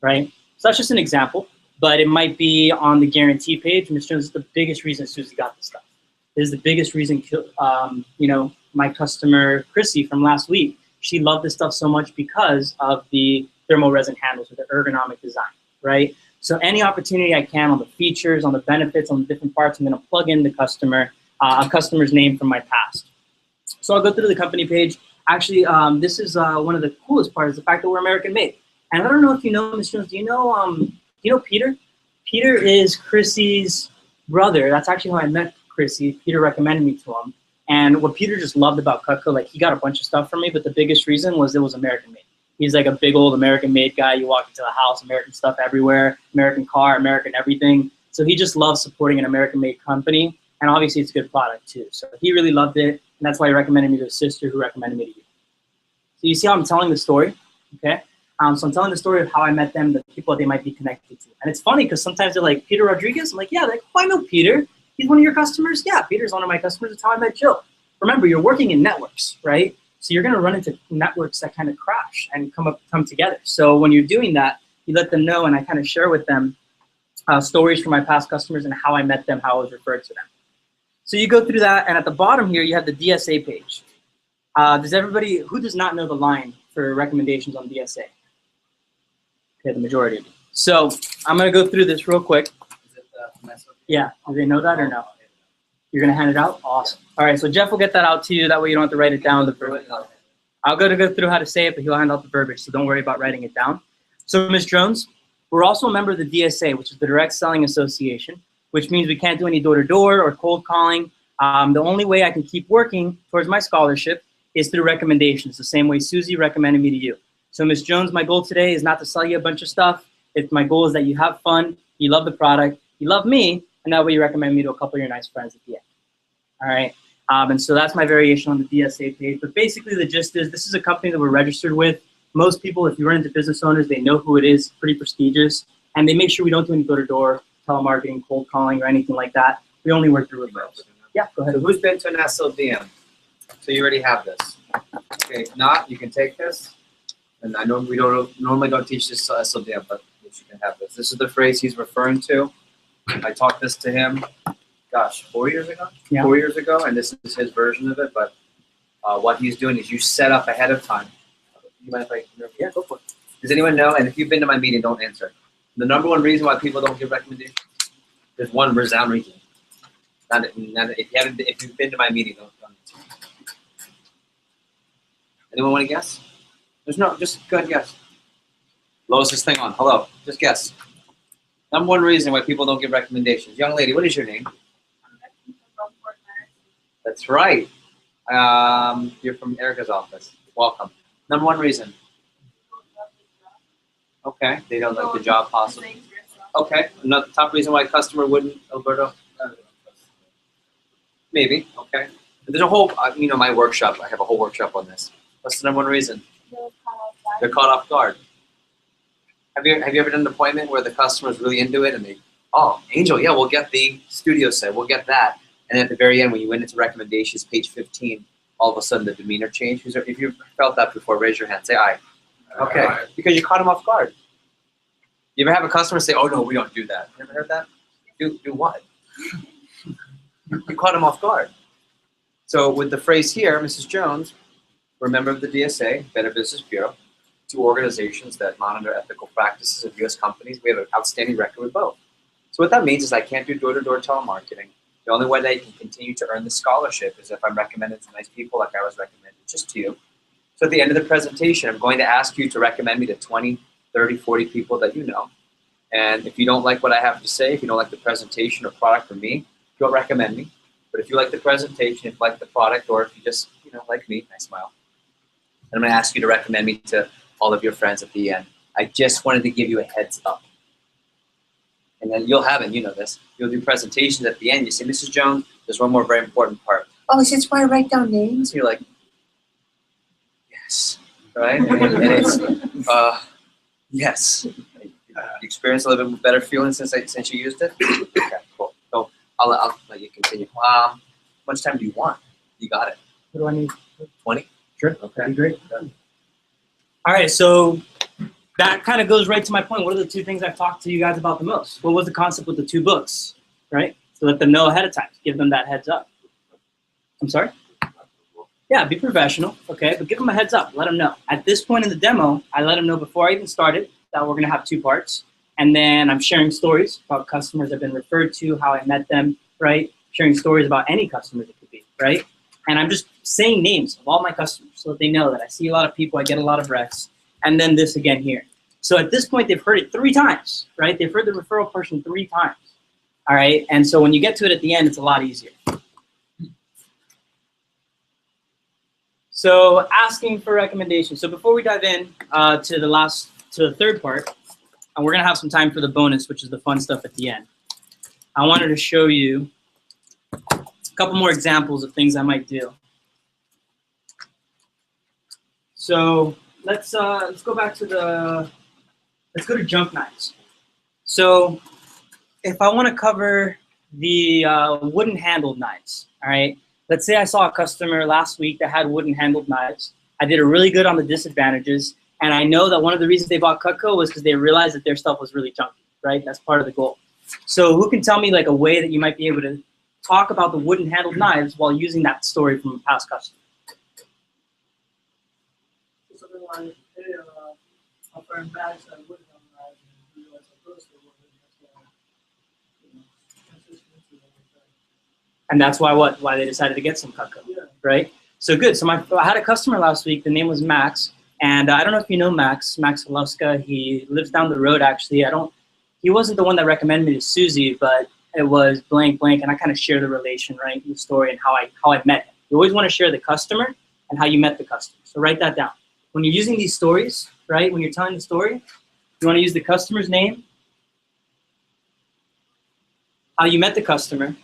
right? So that's just an example, but it might be on the guarantee page. Ms. Jones is the biggest reason Susie got this stuff. This is the biggest reason, my customer, Chrissy, from last week, she loved this stuff so much because of the thermal resin handles with the ergonomic design, right? So any opportunity I can on the features, on the benefits, on the different parts, I'm gonna plug in the customer, a customer's name from my past. So I'll go through the company page. Actually, this is one of the coolest parts, the fact that we're American made. And I don't know if you know, Ms. Jones, do you know Peter? Peter is Chrissy's brother. That's actually how I met Chrissy. Peter recommended me to him. And what Peter just loved about Cutco, like he got a bunch of stuff from me, but the biggest reason was it was American made. He's like a big old American made guy. You walk into the house, American stuff everywhere, American car, American everything. So he just loves supporting an American made company. And obviously it's a good product too. So he really loved it. And that's why he recommended me to his sister who recommended me to you. So you see how I'm telling the story, okay? So I'm telling the story of how I met them, the people they might be connected to. And it's funny because sometimes they're like, Peter Rodriguez? I'm like, yeah, they're like, oh, I know Peter. He's one of your customers? Yeah, Peter's one of my customers. That's how I met Jill. Remember, you're working in networks, right? So you're going to run into networks that kind of crash and come together. So when you're doing that, you let them know, and I kind of share with them stories from my past customers and how I met them, how I was referred to them. So you go through that, and at the bottom here, you have the DSA page. Who does not know the line for recommendations on DSA? Okay, the majority of you. So I'm going to go through this real quick. Yeah, do they know that or no? You're going to hand it out? Awesome. All right, so Jeff will get that out to you. That way you don't have to write it down. I'll go through how to say it, but he'll hand out the verbiage, so don't worry about writing it down. So Ms. Jones, we're also a member of the DSA, which is the Direct Selling Association, which means we can't do any door-to-door or cold calling. The only way I can keep working towards my scholarship is through recommendations, the same way Susie recommended me to you. So Ms. Jones, my goal today is not to sell you a bunch of stuff. My goal is that you have fun, you love the product, you love me, and that way you recommend me to a couple of your nice friends at the end. All right, and so that's my variation on the DSA page. But basically the gist is this is a company that we're registered with. Most people, if you run into business owners, they know who it is, pretty prestigious, and they make sure we don't do any door-to-door, telemarketing, cold calling, or anything like that. We only work through referrals. Yeah, go ahead. So who's been to an SLDM? So you already have this. Okay, if not, you can take this. And I know we normally don't teach this to SLDM, but you can have this. This is the phrase he's referring to. I taught this to him, gosh, 4 years ago? Yeah. 4 years ago, and this is his version of it. But what he's doing is you set up ahead of time. You mind if I? Yeah, go for it. Does anyone know? And if you've been to my meeting, don't answer. The number one reason why people don't give recommendations, there's one resound reason. If you've been to my meeting, don't answer. Anyone want to guess? Just go ahead and guess. Lois this thing on. Hello. Just guess. Number one reason why people don't give recommendations. Young lady, what is your name? That's right. You're from Erica's office. Welcome. Number one reason. Okay. They don't like the job possible. Okay. Another top reason why a customer wouldn't, Alberto? Maybe. Okay. But there's a whole, my workshop. I have a whole workshop on this. What's the number one reason? They're caught off guard. Have you ever done an appointment where the customer's really into it and they, oh, Angel, yeah, we'll get the studio set, we'll get that. And then at the very end, when you went into recommendations, page 15, all of a sudden the demeanor changed. If you've felt that before, raise your hand. Say aye. Okay. Because you caught them off guard. You ever have a customer say, oh, no, we don't do that? You ever heard that? Do what? You caught them off guard. So with the phrase here, Mrs. Jones, we're a member of the DSA, Better Business Bureau, 2 organizations that monitor ethical practices of U.S. companies. We have an outstanding record with both. So what that means is I can't do door-to-door telemarketing. The only way that I can continue to earn the scholarship is if I'm recommended to nice people like I was recommended just to you. So at the end of the presentation, I'm going to ask you to recommend me to 20, 30, 40 people that you know. And if you don't like what I have to say, if you don't like the presentation or product from me, don't recommend me. But if you like the presentation, if you like the product, or if you just, like me, I smile. And I'm going to ask you to recommend me to all of your friends at the end. I just wanted to give you a heads up. And then you'll have it, you know this. You'll do presentations at the end. You say, Mrs. Jones, there's one more very important part. Oh, is this why I write down names? You're like, yes, right? And it's, yes. You experienced a little bit better feeling since you used it? Okay, cool. So I'll let you continue. How much time do you want? You got it. What do I need? 20? Sure. Okay. Great. All right, so that kind of goes right to my point. What are the 2 things I've talked to you guys about the most? What was the concept with the 2 books, right? So let them know ahead of time. Give them that heads up. I'm sorry? Yeah, be professional, okay? But give them a heads up. Let them know. At this point in the demo, I let them know before I even started that we're going to have 2 parts. And then I'm sharing stories about customers I've been referred to, how I met them, right? Sharing stories about any customers it could be, right? And I'm just saying names of all my customers so that they know that I see a lot of people, I get a lot of recs. And then this again here. So at this point, they've heard it 3 times, right? They've heard the referral portion 3 times, all right? And so when you get to it at the end, it's a lot easier. So asking for recommendations. So before we dive in to the third part, and we're gonna have some time for the bonus, which is the fun stuff at the end. I wanted to show you a couple more examples of things I might do. So let's go back to let's go to junk knives. So if I want to cover the wooden handled knives, all right. Let's say I saw a customer last week that had wooden handled knives. I did a really good on the disadvantages, and I know that one of the reasons they bought Cutco was because they realized that their stuff was really junky, right? That's part of the goal. So who can tell me like a way that you might be able to talk about the wooden handled knives while using that story from a past customer? Something like, hey, my friend Max had wooden knives and we realized at first they were And that's why they decided to get some Cutco, right? So good. So I had a customer last week. The name was Max, and I don't know if you know Max Haluska. He lives down the road actually. He wasn't the one that recommended me to Susie, but it was blank blank, and I kind of share the relation, right, the story and how I met him. You always want to share the customer and how you met the customer. So write that down. When you're using these stories, right, when you're telling the story, you want to use the customer's name, how you met the customer.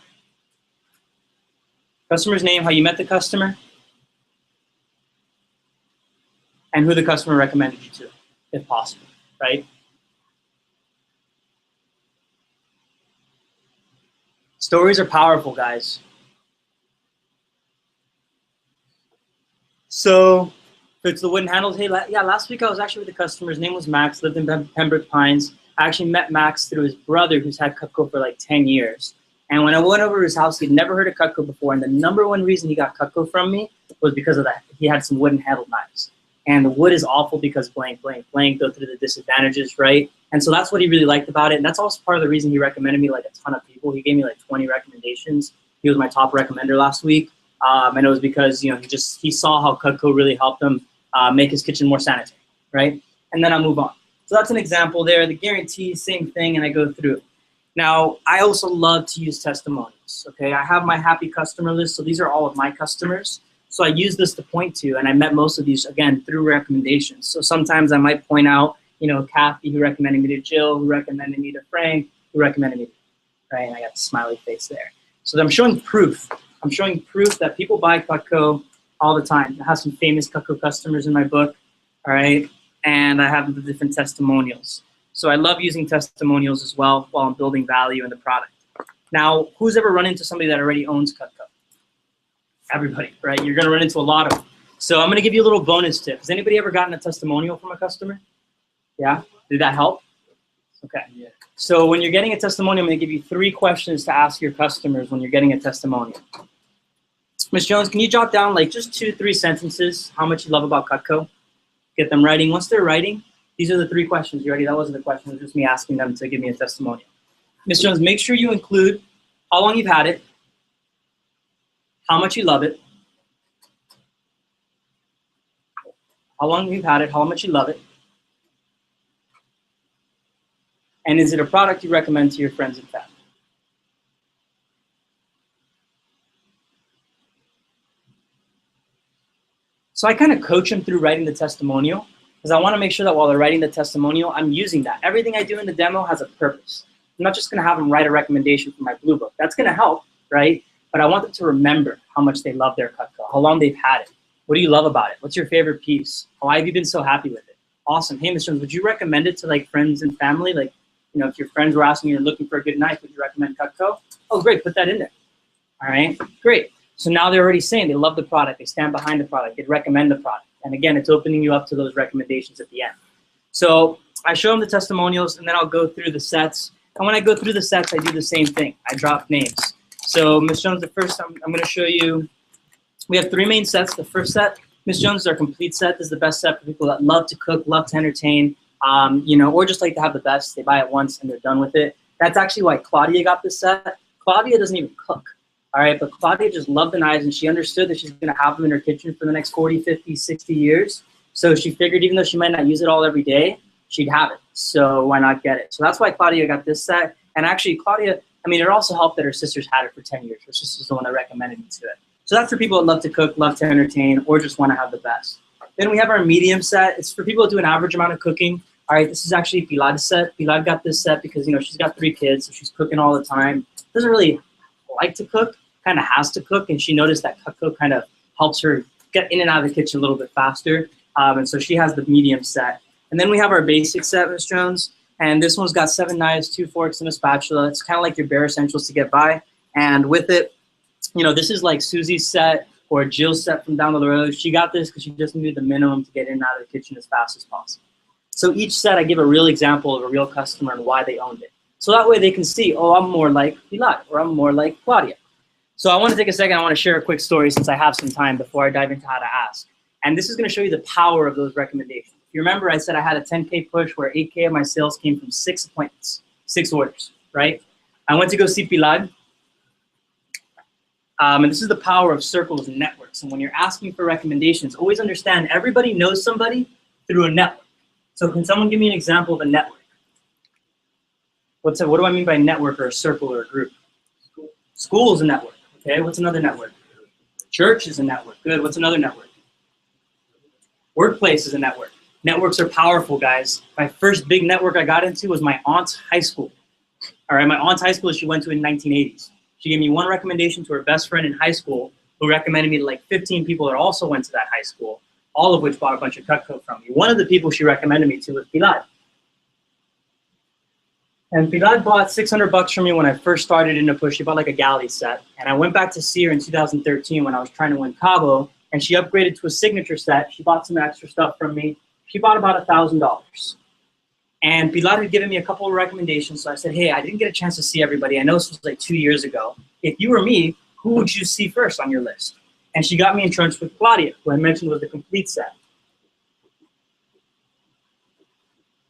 Customer's name, how you met the customer, and who the customer recommended you to, if possible, right? Stories are powerful, guys. So, if it's the wooden handles, hey, last week I was actually with the customer. His name was Max, lived in Pembroke Pines. I actually met Max through his brother who's had Cutco for like 10 years. And when I went over to his house, he'd never heard of Cutco before. And the #1 reason he got Cutco from me was because of that. He had some wooden handled knives. And the wood is awful because blank, blank, blank, go through the disadvantages, right? And so that's what he really liked about it. And that's also part of the reason he recommended me like a ton of people. He gave me like 20 recommendations. He was my top recommender last week. And it was because, he saw how Cutco really helped him make his kitchen more sanitary, right? And then I'll move on. So that's an example there. The guarantee, same thing, and I go through. Now, I also love to use testimonials, okay? I have my happy customer list, so these are all of my customers. So I use this to point to, and I met most of these, again, through recommendations. So sometimes I might point out, Kathy, who recommended me to Jill, who recommended me to Frank, who recommended me to, right? And I got the smiley face there. So I'm showing proof I'm showing proof that people buy Cutco all the time. I have some famous Cutco customers in my book, all right? And I have the different testimonials. So I love using testimonials as well while I'm building value in the product. Now, who's ever run into somebody that already owns Cutco? Everybody, right? You're gonna run into a lot of them. So I'm gonna give you a little bonus tip. Has anybody ever gotten a testimonial from a customer? Yeah, did that help? Okay. Yeah. So when you're getting a testimonial, I'm gonna give you 3 questions to ask your customers when you're getting a testimonial. Ms. Jones, can you jot down like just 2-3 sentences, how much you love about Cutco? Get them writing. Once they're writing, these are the 3 questions. You already, that wasn't the question, it was just me asking them to give me a testimonial. Ms. Jones, make sure you include how long you've had it, how much you love it, how long you've had it, how much you love it, and is it a product you recommend to your friends and family? So I kind of coach them through writing the testimonial because I want to make sure that while they're writing the testimonial, I'm using that. Everything I do in the demo has a purpose. I'm not just going to have them write a recommendation for my blue book. That's going to help, right? But I want them to remember how much they love their Cutco, how long they've had it. What do you love about it? What's your favorite piece? Why have you been so happy with it? Awesome. Hey, Ms. Jones, would you recommend it to like friends and family? Like, you know, if your friends were asking you, you're looking for a good knife, would you recommend Cutco? Oh, great. Put that in there. All right. Great. So now they're already saying they love the product. They stand behind the product. They'd recommend the product. And again, it's opening you up to those recommendations at the end. So I show them the testimonials, and then I'll go through the sets. And when I go through the sets, I do the same thing. I drop names. So Ms. Jones, the first I'm going to show you, we have 3 main sets. The first set, Ms. Jones, is our complete set. This is the best set for people that love to cook, love to entertain, you know, or just like to have the best. They buy it once and they're done with it. That's actually why Claudia got this set. Claudia doesn't even cook, all right? But Claudia just loved the knives, and she understood that she's going to have them in her kitchen for the next 40, 50, 60 years. So she figured even though she might not use it all every day, she'd have it. So why not get it? So that's why Claudia got this set. And actually, Claudia, I mean, it also helped that her sisters had it for 10 years. Her sister's the one that recommended me to it. So that's for people that love to cook, love to entertain, or just want to have the best. Then we have our medium set. It's for people that do an average amount of cooking. All right, this is actually Pilar's set. Pilar got this set because, you know, she's got 3 kids, so she's cooking all the time. Doesn't really like to cook, kind of has to cook, and she noticed that Cutco kind of helps her get in and out of the kitchen a little bit faster. And so she has the medium set. And then we have our basic set, Ms. Jones. And this one's got 7 knives, 2 forks, and a spatula. It's kind of like your bare essentials to get by. And with it, you know, this is like Susie's set or Jill's set from down the road. She got this because she just needed the minimum to get in and out of the kitchen as fast as possible. So each set, I give a real example of a real customer and why they owned it. So that way they can see, oh, I'm more like Pilar, or I'm more like Claudia. So I want to take a second. I want to share a quick story since I have some time before I dive into how to ask. And this is going to show you the power of those recommendations. If you remember, I said I had a 10K push where 8K of my sales came from 6 appointments, 6 orders, right? I went to go see Pilar. And this is the power of circles and networks. And when you're asking for recommendations, always understand everybody knows somebody through a network. So can someone give me an example of a network? What do I mean by network or a circle or a group? School is a network. Okay, what's another network? Church is a network. Good, what's another network? Workplace is a network. Networks are powerful, guys. My first big network I got into was my aunt's high school. All right, my aunt's high school she went to in the 1980s. She gave me one recommendation to her best friend in high school who recommended me to like 15 people that also went to that high school, all of which bought a bunch of Cutco from me. One of the people she recommended me to was Pilar. And Pilar bought $600 from me when I first started in the push. She bought like a galley set. And I went back to see her in 2013 when I was trying to win Cabo, and she upgraded to a signature set. She bought some extra stuff from me. She bought about $1,000. And Pilar had given me a couple of recommendations. So I said, hey, I didn't get a chance to see everybody. I know this was like 2 years ago. If you were me, who would you see first on your list? And she got me in touch with Claudia, who I mentioned was the complete set.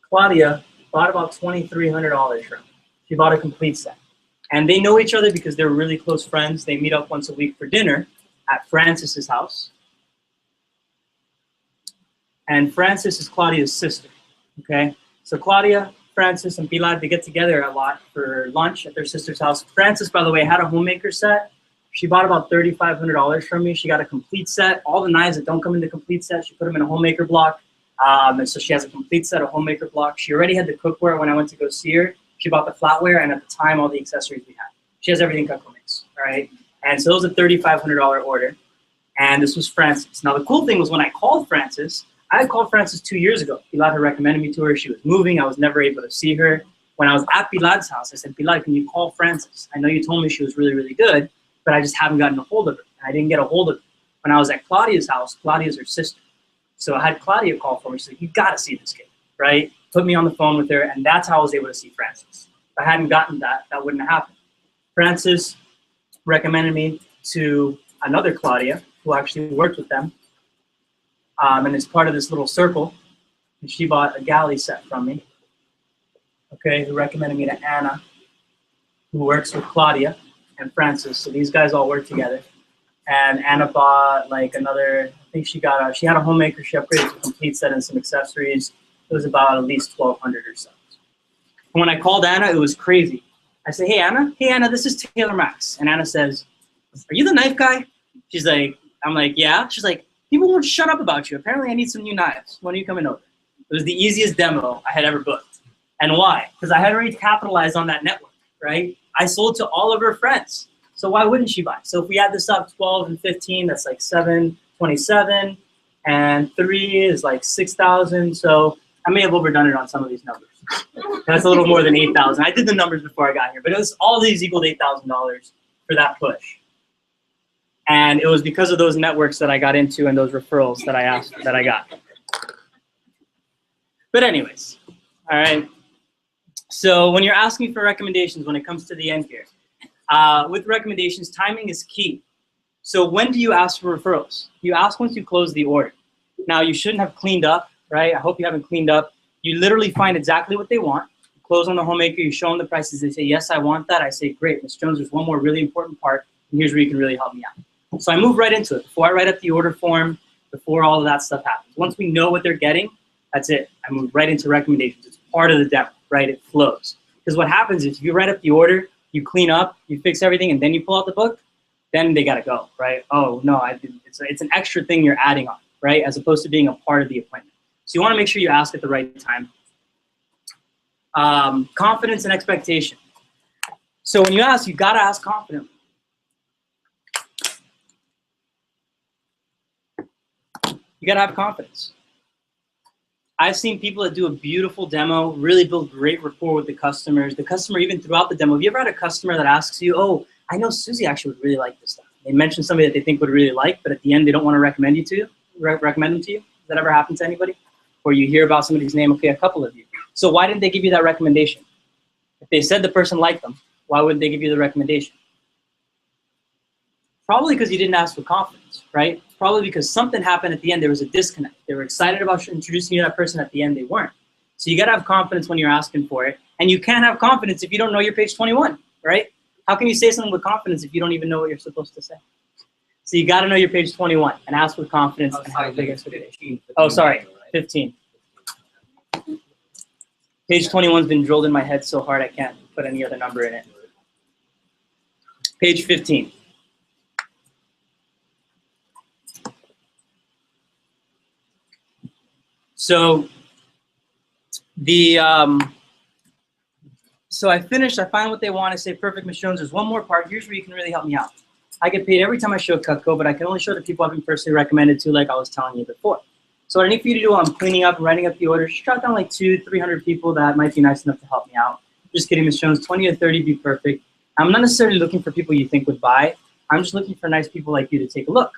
Claudia bought about $2,300 from me. She bought a complete set. And they know each other because they're really close friends. They meet up once a week for dinner at Francis's house. And Francis is Claudia's sister, okay? So Claudia, Francis, and Pilar, they get together a lot for lunch at their sister's house. Francis, by the way, had a homemaker set. She bought about $3,500 from me. She got a complete set. All the knives that don't come in the complete set, she put them in a homemaker block. And so she has a complete set of homemaker blocks. She already had the cookware when I went to go see her. She bought the flatware and at the time, all the accessories we had. She has everything Cutco makes, all right? And so it was a $3,500 order. And this was Frances. Now, the cool thing was when I called Frances, I had called Frances 2 years ago. Pilar had recommended me to her. She was moving. I was never able to see her. When I was at Pilar's house, I said, Pilar, can you call Frances? I know you told me she was really, really good, but I just haven't gotten a hold of her. And I didn't get a hold of her. When I was at Claudia's house, Claudia's her sister. So I had Claudia call for me. She said, you got to see this kid, right? Put me on the phone with her, and that's how I was able to see Frances. If I hadn't gotten that, that wouldn't have happened. Frances recommended me to another Claudia who actually worked with them, and is part of this little circle. And she bought a galley set from me. Okay, who recommended me to Anna, who works with Claudia and Frances. So these guys all work together. And Anna bought like another, I think she had a homemaker. She upgraded to a complete set and some accessories. It was about at least $1,200 or so. And when I called Anna, it was crazy. I said, hey Anna, this is Taylor Max. And Anna says, are you the knife guy? She's like, I'm like, yeah. She's like, people won't shut up about you. Apparently I need some new knives. When are you coming over? It was the easiest demo I had ever booked. And why? Because I had already capitalized on that network, right? I sold to all of her friends. So why wouldn't she buy? So if we add this up, 12 and 15, that's like 727, and 3 is like 6,000. So I may have overdone it on some of these numbers. That's a little more than 8,000. I did the numbers before I got here, but it was all these equaled $8,000 for that push. And it was because of those networks that I got into and those referrals that I got. But anyways, all right. So when you're asking for recommendations, when it comes to the end here, with recommendations, timing is key. So when do you ask for referrals? You ask once you close the order. Now you shouldn't have cleaned up, right? I hope you haven't cleaned up. You literally find exactly what they want. You close on the homemaker, you show them the prices. They say, yes, I want that. I say, great, Ms. Jones, there's one more really important part, and here's where you can really help me out. So I move right into it. Before I write up the order form, before all of that stuff happens. Once we know what they're getting, that's it. I move right into recommendations. It's part of the demo, right? It flows. Because what happens is if you write up the order, you clean up, you fix everything, and then you pull out the book, then they got to go, right? Oh, no, it's an extra thing you're adding on, right? As opposed to being a part of the appointment. So you want to make sure you ask at the right time. Confidence and expectation. So when you ask, you got to ask confidently. You got to have confidence. I've seen people that do a beautiful demo, really build great rapport with the customers. The customer, even throughout the demo, have you ever had a customer that asks you, oh, I know Susie actually would really like this stuff. They mention somebody that they think would really like, but at the end, they don't want to recommend them to you? Has that ever happened to anybody? Or you hear about somebody's name, okay, a couple of you. So why didn't they give you that recommendation? If they said the person liked them, why wouldn't they give you the recommendation? Probably because you didn't ask with confidence, right? Probably because something happened at the end. There was a disconnect. They were excited about introducing you to that person. At the end, they weren't. So you got to have confidence when you're asking for it. And you can't have confidence if you don't know your page 21, right? How can you say something with confidence if you don't even know what you're supposed to say? So you got to know your page 21 and ask with confidence and have a big expectation. Oh, sorry, 15. Page 21's been drilled in my head so hard I can't put any other number in it. Page 15. So so I finished, I find what they want, I say, perfect, Ms. Jones, there's one more part, here's where you can really help me out. I get paid every time I show Cutco, but I can only show the people I've been personally recommended to, like I was telling you before. So what I need for you to do while I'm cleaning up and writing up the order, just jot down like 200-300 people that might be nice enough to help me out. Just kidding, Ms. Jones, 20 or 30 be perfect. I'm not necessarily looking for people you think would buy. I'm just looking for nice people like you to take a look.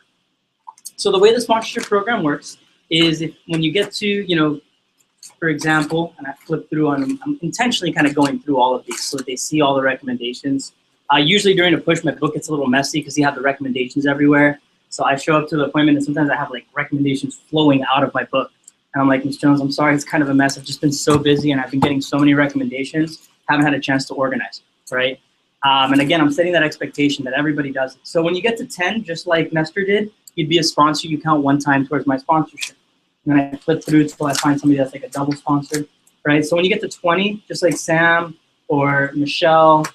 So the way the sponsorship program works is when you get to, you know, for example, and I flip through on, I'm intentionally kind of going through all of these so that they see all the recommendations. Usually during a push, my book gets a little messy because you have the recommendations everywhere. So I show up to the appointment and sometimes I have like recommendations flowing out of my book. And I'm like, Ms. Jones, I'm sorry, it's kind of a mess. I've just been so busy and I've been getting so many recommendations, haven't had a chance to organize it, right? And again, I'm setting that expectation that everybody does it. So when you get to 10, just like Nestor did, you'd be a sponsor, you count one time towards my sponsorship. And then I flip through until I find somebody that's like a double sponsor, right? So when you get to 20, just like Sam or Michelle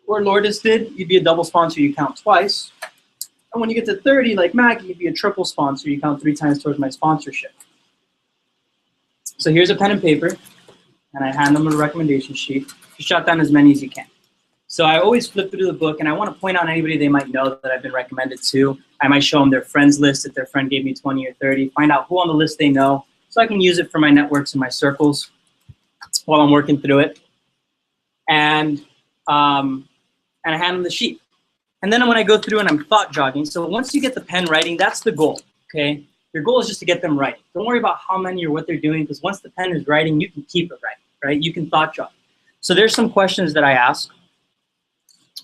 or Lourdes did, you'd be a double sponsor, you count twice. And when you get to 30, like Maggie, you'd be a triple sponsor, you count 3 times towards my sponsorship. So here's a pen and paper, and I hand them a recommendation sheet. Just jot down as many as you can. So I always flip through the book, and I want to point out anybody they might know that I've been recommended to. I might show them their friends list if their friend gave me 20 or 30, find out who on the list they know, so I can use it for my networks and my circles while I'm working through it. And I hand them the sheet. And then when I go through and I'm thought jogging, so once you get the pen writing, that's the goal, okay? Your goal is just to get them writing. Don't worry about how many or what they're doing, because once the pen is writing, you can keep it writing, right? You can thought jog. So there's some questions that I ask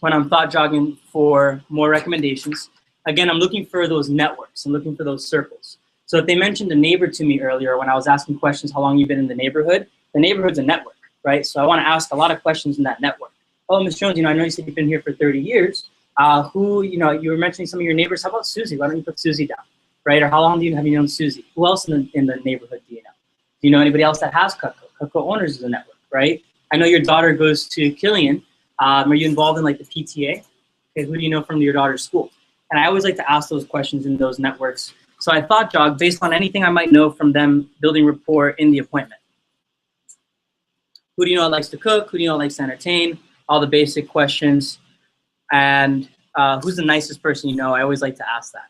when I'm thought jogging for more recommendations. Again, I'm looking for those networks. I'm looking for those circles. So if they mentioned a neighbor to me earlier when I was asking questions, how long you've been in the neighborhood's a network, right? So I want to ask a lot of questions in that network. Oh, Ms. Jones, I know you said you've been here for 30 years. You were mentioning some of your neighbors. How about Susie? Why don't you put Susie down, right? Or how long have you known Susie? Who else in the neighborhood do you know? Do you know anybody else that has Cutco? Cutco Owners is a network, right? I know your daughter goes to Killian. Are you involved in like the PTA? Okay, who do you know from your daughter's school? And I always like to ask those questions in those networks. So I thought jog based on anything I might know from them building rapport in the appointment. Who do you know that likes to cook? Who do you know that likes to entertain? All the basic questions. And who's the nicest person you know? I always like to ask that.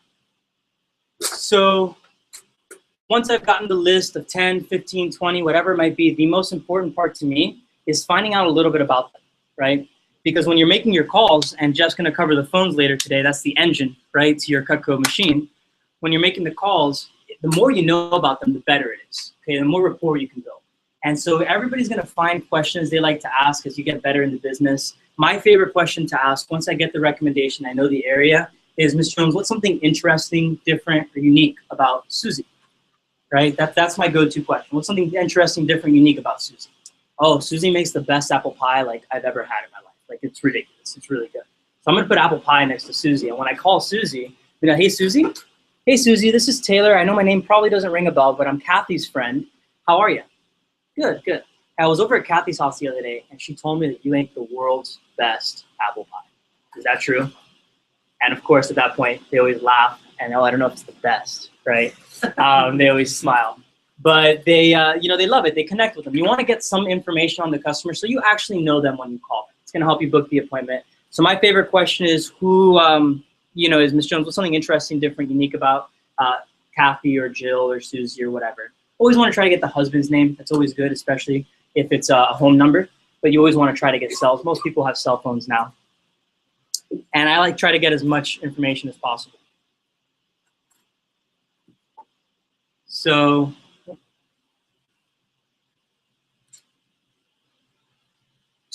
So once I've gotten the list of 10, 15, 20, whatever it might be, the most important part to me is finding out a little bit about them, right? Because when you're making your calls, and Jeff's going to cover the phones later today, that's the engine, right, to your Cutco machine. When you're making the calls, the more you know about them, the better it is, okay? The more rapport you can build. And so everybody's going to find questions they like to ask as you get better in the business. My favorite question to ask, once I get the recommendation, I know the area, is, Ms. Jones, what's something interesting, different, or unique about Susie, right? That's my go-to question. What's something interesting, different, unique about Susie? Oh, Susie makes the best apple pie like I've ever had in my life. Like, it's ridiculous. It's really good. So I'm going to put apple pie next to Susie. And when I call Susie, hey, Susie. Hey, Susie, this is Taylor. I know my name probably doesn't ring a bell, but I'm Kathy's friend. How are you? Good, good. I was over at Kathy's house the other day, and she told me that you make the world's best apple pie. Is that true? And, of course, at that point, they always laugh. And, oh, I don't know if it's the best, right? They always smile. But they, they love it. They connect with them. You want to get some information on the customer so you actually know them when you call them. It's going to help you book the appointment. So my favorite question is who, is Ms. Jones? What's something interesting, different, unique about Kathy or Jill or Susie or whatever? Always want to try to get the husband's name. That's always good, especially if it's a home number. But you always want to try to get cells. Most people have cell phones now. And I try to get as much information as possible. So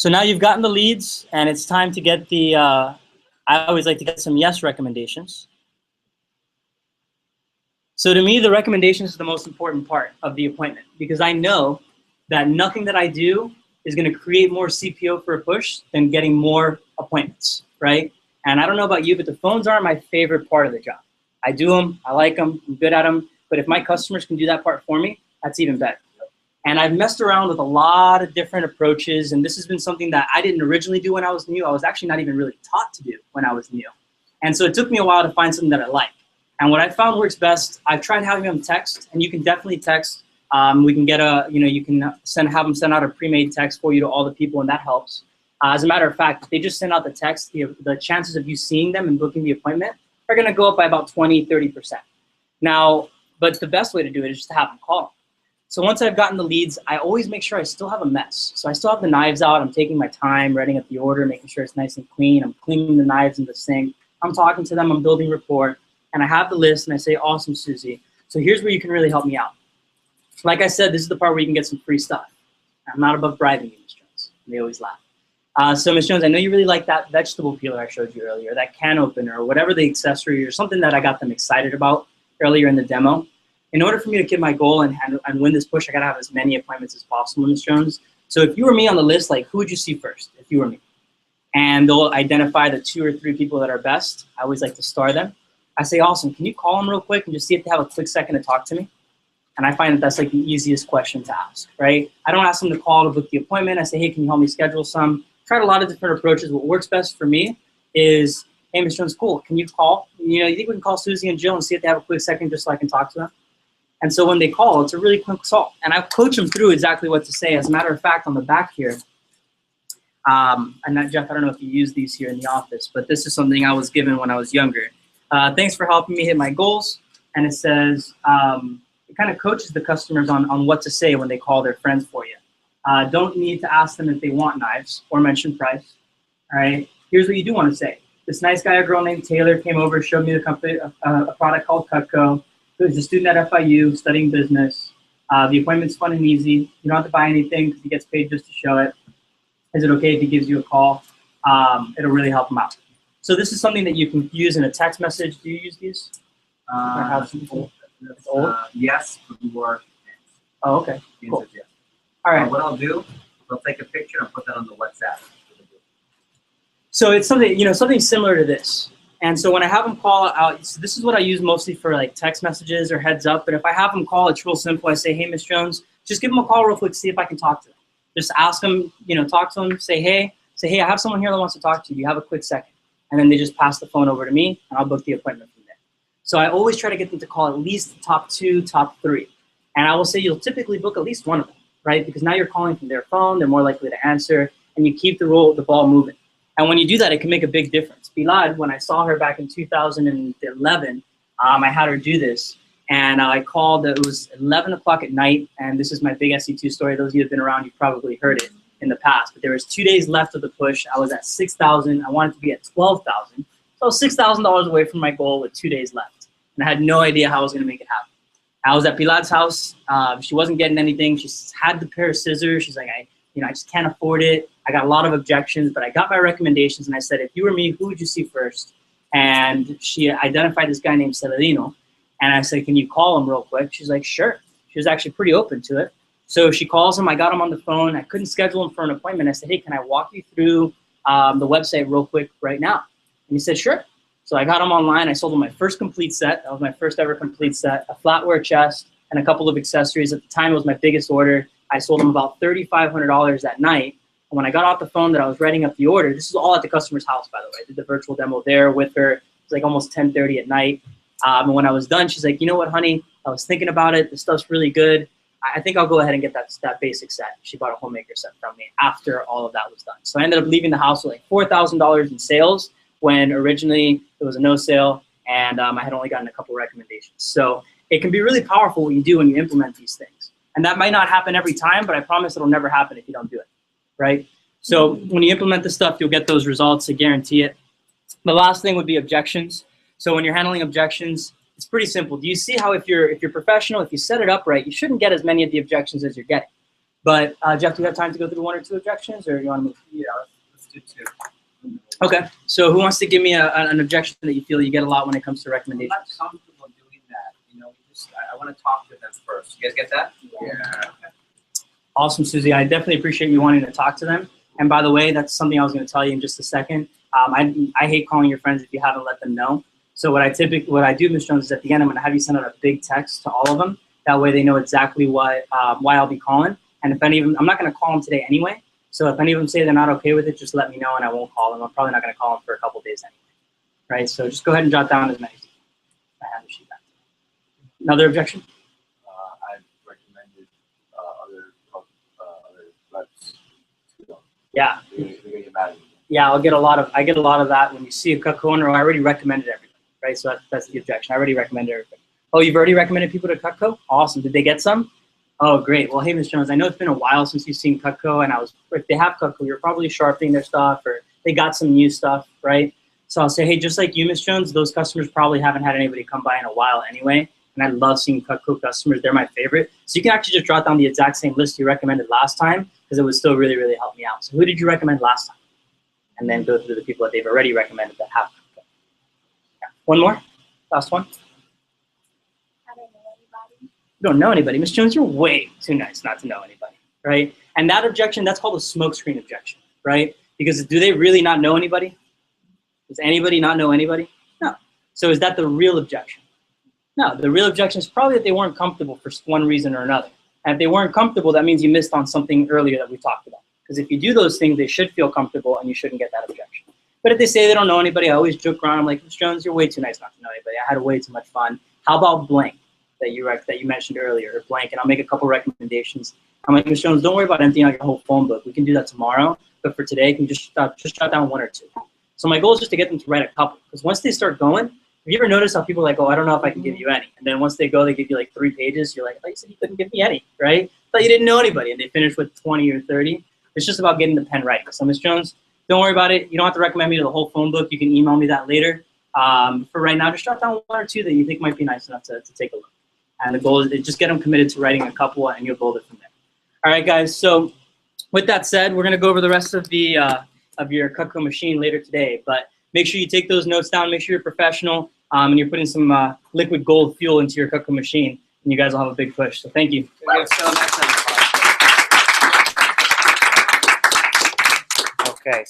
now you've gotten the leads, and it's time to get the, I always like to get some yes recommendations. So to me, the recommendations is the most important part of the appointment, because I know that nothing that I do is going to create more CPO for a push than getting more appointments, right? And I don't know about you, but the phones aren't my favorite part of the job. I do them, I like them, I'm good at them, but if my customers can do that part for me, that's even better. And I've messed around with a lot of different approaches, and this has been something that I didn't originally do when I was new. I was actually not even really taught to do when I was new. And so it took me a while to find something that I like. And what I found works best, I've tried having them text, and you can definitely text. We can get you can have them send out a pre-made text for you to all the people, and that helps. As a matter of fact, if they just send out the text, the chances of you seeing them and booking the appointment are going to go up by about 20, 30%. Now, but the best way to do it is just to have them call them. So once I've gotten the leads, I always make sure I still have a mess. So I still have the knives out. I'm taking my time, writing up the order, making sure it's nice and clean. I'm cleaning the knives in the sink. I'm talking to them. I'm building rapport. And I have the list, and I say, awesome, Susie. So here's where you can really help me out. Like I said, this is the part where you can get some free stuff. I'm not above bribing you, Ms. Jones. They always laugh. So Ms. Jones, I know you really like that vegetable peeler I showed you earlier, that can opener, or whatever the accessory or something that I got them excited about earlier in the demo. In order for me to get my goal and win this push, I got to have as many appointments as possible, Ms. Jones. So if you were me on the list, who would you see first if you were me? And they'll identify the 2 or 3 people that are best. I always like to star them. I say, awesome, can you call them real quick and just see if they have a quick second to talk to me? And I find that that's the easiest question to ask, right? I don't ask them to call to book the appointment. I say, hey, can you help me schedule some? Tried a lot of different approaches. What works best for me is, hey, Ms. Jones, cool, can you call? You think we can call Susie and Jill and see if they have a quick second just so I can talk to them? And so when they call, it's a really quick call. And I coach them through exactly what to say. As a matter of fact, on the back here, And that, Jeff, I don't know if you use these here in the office, but this is something I was given when I was younger. Thanks for helping me hit my goals. And it says, it kind of coaches the customers on what to say when they call their friends for you. Don't need to ask them if they want knives or mention price. All right, here's what you do want to say. This nice guy, a girl named Taylor, came over, showed me the company, a product called Cutco. He was a student at FIU studying business. The appointment's fun and easy. You don't have to buy anything because he gets paid just to show it. Is it okay if he gives you a call? It'll really help him out. So this is something that you can use in a text message. Do you use these? Old? Yes, before. Oh, okay. The Cool. answer is yes. All right. What I'll do, I'll take a picture and put that on the WhatsApp. So it's something, something similar to this. And so when I have them call out, so this is what I use mostly for like text messages or heads up. But if I have them call, it's real simple. I say, hey, Miss Jones, just give them a call real quick, see if I can talk to them. Just ask them, talk to them, say, hey, I have someone here that wants to talk to you. Do you have a quick second? And then they just pass the phone over to me and I'll book the appointment from there. So I always try to get them to call at least the top 2, top 3. And I will say you'll typically book at least one of them, right? Because now you're calling from their phone, they're more likely to answer, and you keep the ball moving. And when you do that, it can make a big difference. Bilal, when I saw her back in 2011, I had her do this. And I called, it was 11 o'clock at night, and this is my big SE2 story. Those of you who have been around, you've probably heard it in the past. But there was 2 days left of the push. I was at 6,000. I wanted to be at 12,000. So I was $6,000 away from my goal with 2 days left. And I had no idea how I was going to make it happen. I was at Pilar's house. She wasn't getting anything. She had the pair of scissors. She's like, I just can't afford it. I got a lot of objections, but I got my recommendations. And I said, if you were me, who would you see first? And she identified this guy named Celerino. And I said, can you call him real quick? She's like, sure. She was actually pretty open to it. So she calls him. I got him on the phone. I couldn't schedule him for an appointment. I said, hey, can I walk you through the website real quick right now? And he said, sure. So I got him online. I sold him my first complete set. That was my first ever complete set, a flatware chest, and a couple of accessories. At the time, it was my biggest order. I sold him about $3,500 that night. And when I got off the phone that I was writing up the order, this is all at the customer's house, by the way. I did the virtual demo there with her. It was like almost 10:30 at night. And when I was done, she's like, you know what, honey? I was thinking about it. The stuff's really good. I think I'll go ahead and get that basic set. She bought a homemaker set from me after all of that was done. So I ended up leaving the house with like $4,000 in sales when originally it was a no sale, and I had only gotten a couple recommendations. So it can be really powerful what you do when you implement these things. And that might not happen every time, but I promise it'll never happen if you don't do it, right? So when you implement this stuff, you'll get those results. I guarantee it. The last thing would be objections. So when you're handling objections, it's pretty simple. Do you see how if you're professional, if you set it up right, you shouldn't get as many of the objections as you're getting. But Jeff, do you have time to go through 1 or 2 objections, or you want to move? Yeah, let's do 2. Okay. So who wants to give me an objection that you feel you get a lot when it comes to I'm recommendations? not comfortable doing that. I want to talk to them first. You guys get that? Yeah. Awesome, Susie. I definitely appreciate you wanting to talk to them. And by the way, that's something I was going to tell you in just a second. I hate calling your friends if you haven't let them know. So what I do, Ms. Jones, is at the end, I'm going to have you send out a big text to all of them. That way they know exactly why I'll be calling. And if any of them, I'm not going to call them today anyway. So if any of them say they're not okay with it, just let me know and I won't call them. I'm probably not going to call them for a couple days anyway. Right? So just go ahead and jot down as many as you can. I have the sheet back. Another objection? I've recommended other reps to them. Yeah. They're gonna get mad at me. Yeah, I get a lot of that when you see a Cutco owner. I already recommended everybody, right? So that's the objection. I already recommended everybody. Oh, you've already recommended people to Cutco? Awesome. Did they get some? Oh, great. Well, hey, Ms. Jones, I know it's been a while since you've seen Cutco, and if they have Cutco, you're probably sharpening their stuff, or they got some new stuff, right? So I'll say, hey, just like you, Ms. Jones, those customers probably haven't had anybody come by in a while anyway, and I love seeing Cutco customers. They're my favorite. So you can actually just jot down the exact same list you recommended last time, because it would still really, really help me out. So who did you recommend last time? And then go through the people that they've already recommended that have Cutco. Yeah. One more? Last one? I don't know anybody. You don't know anybody. Ms. Jones, you're way too nice not to know anybody, right? And that objection, that's called a smokescreen objection, right? Because do they really not know anybody? Does anybody not know anybody? No. So is that the real objection? No, the real objection is probably that they weren't comfortable for one reason or another. And if they weren't comfortable, that means you missed on something earlier that we talked about. Because if you do those things, they should feel comfortable and you shouldn't get that objection. But if they say they don't know anybody, I always joke around. I'm like, Ms. Jones, you're way too nice not to know anybody. I had way too much fun. How about blank that you mentioned earlier, or blank? And I'll make a couple recommendations. I'm like, Ms. Jones, don't worry about emptying out your whole phone book. We can do that tomorrow. But for today, can you just jot down 1 or 2. So my goal is just to get them to write a couple. Because once they start going, have you ever noticed how people are like, oh, I don't know if I can give you any. And then once they go, they give you like 3 pages. You're like, oh, you said you couldn't give me any, right? Thought you didn't know anybody. And they finish with 20 or 30. It's just about getting the pen writing. So Ms. Jones, don't worry about it. You don't have to recommend me to the whole phone book. You can email me that later. For right now, just jot down 1 or 2 that you think might be nice enough to take a look. And the goal is to just get them committed to writing a couple, and you'll build it from there. All right, guys. So with that said, we're going to go over the rest of the of your Cutco machine later today. But make sure you take those notes down. Make sure you're professional, and you're putting some liquid gold fuel into your Cutco machine, and you guys will have a big push. So thank you. Okay.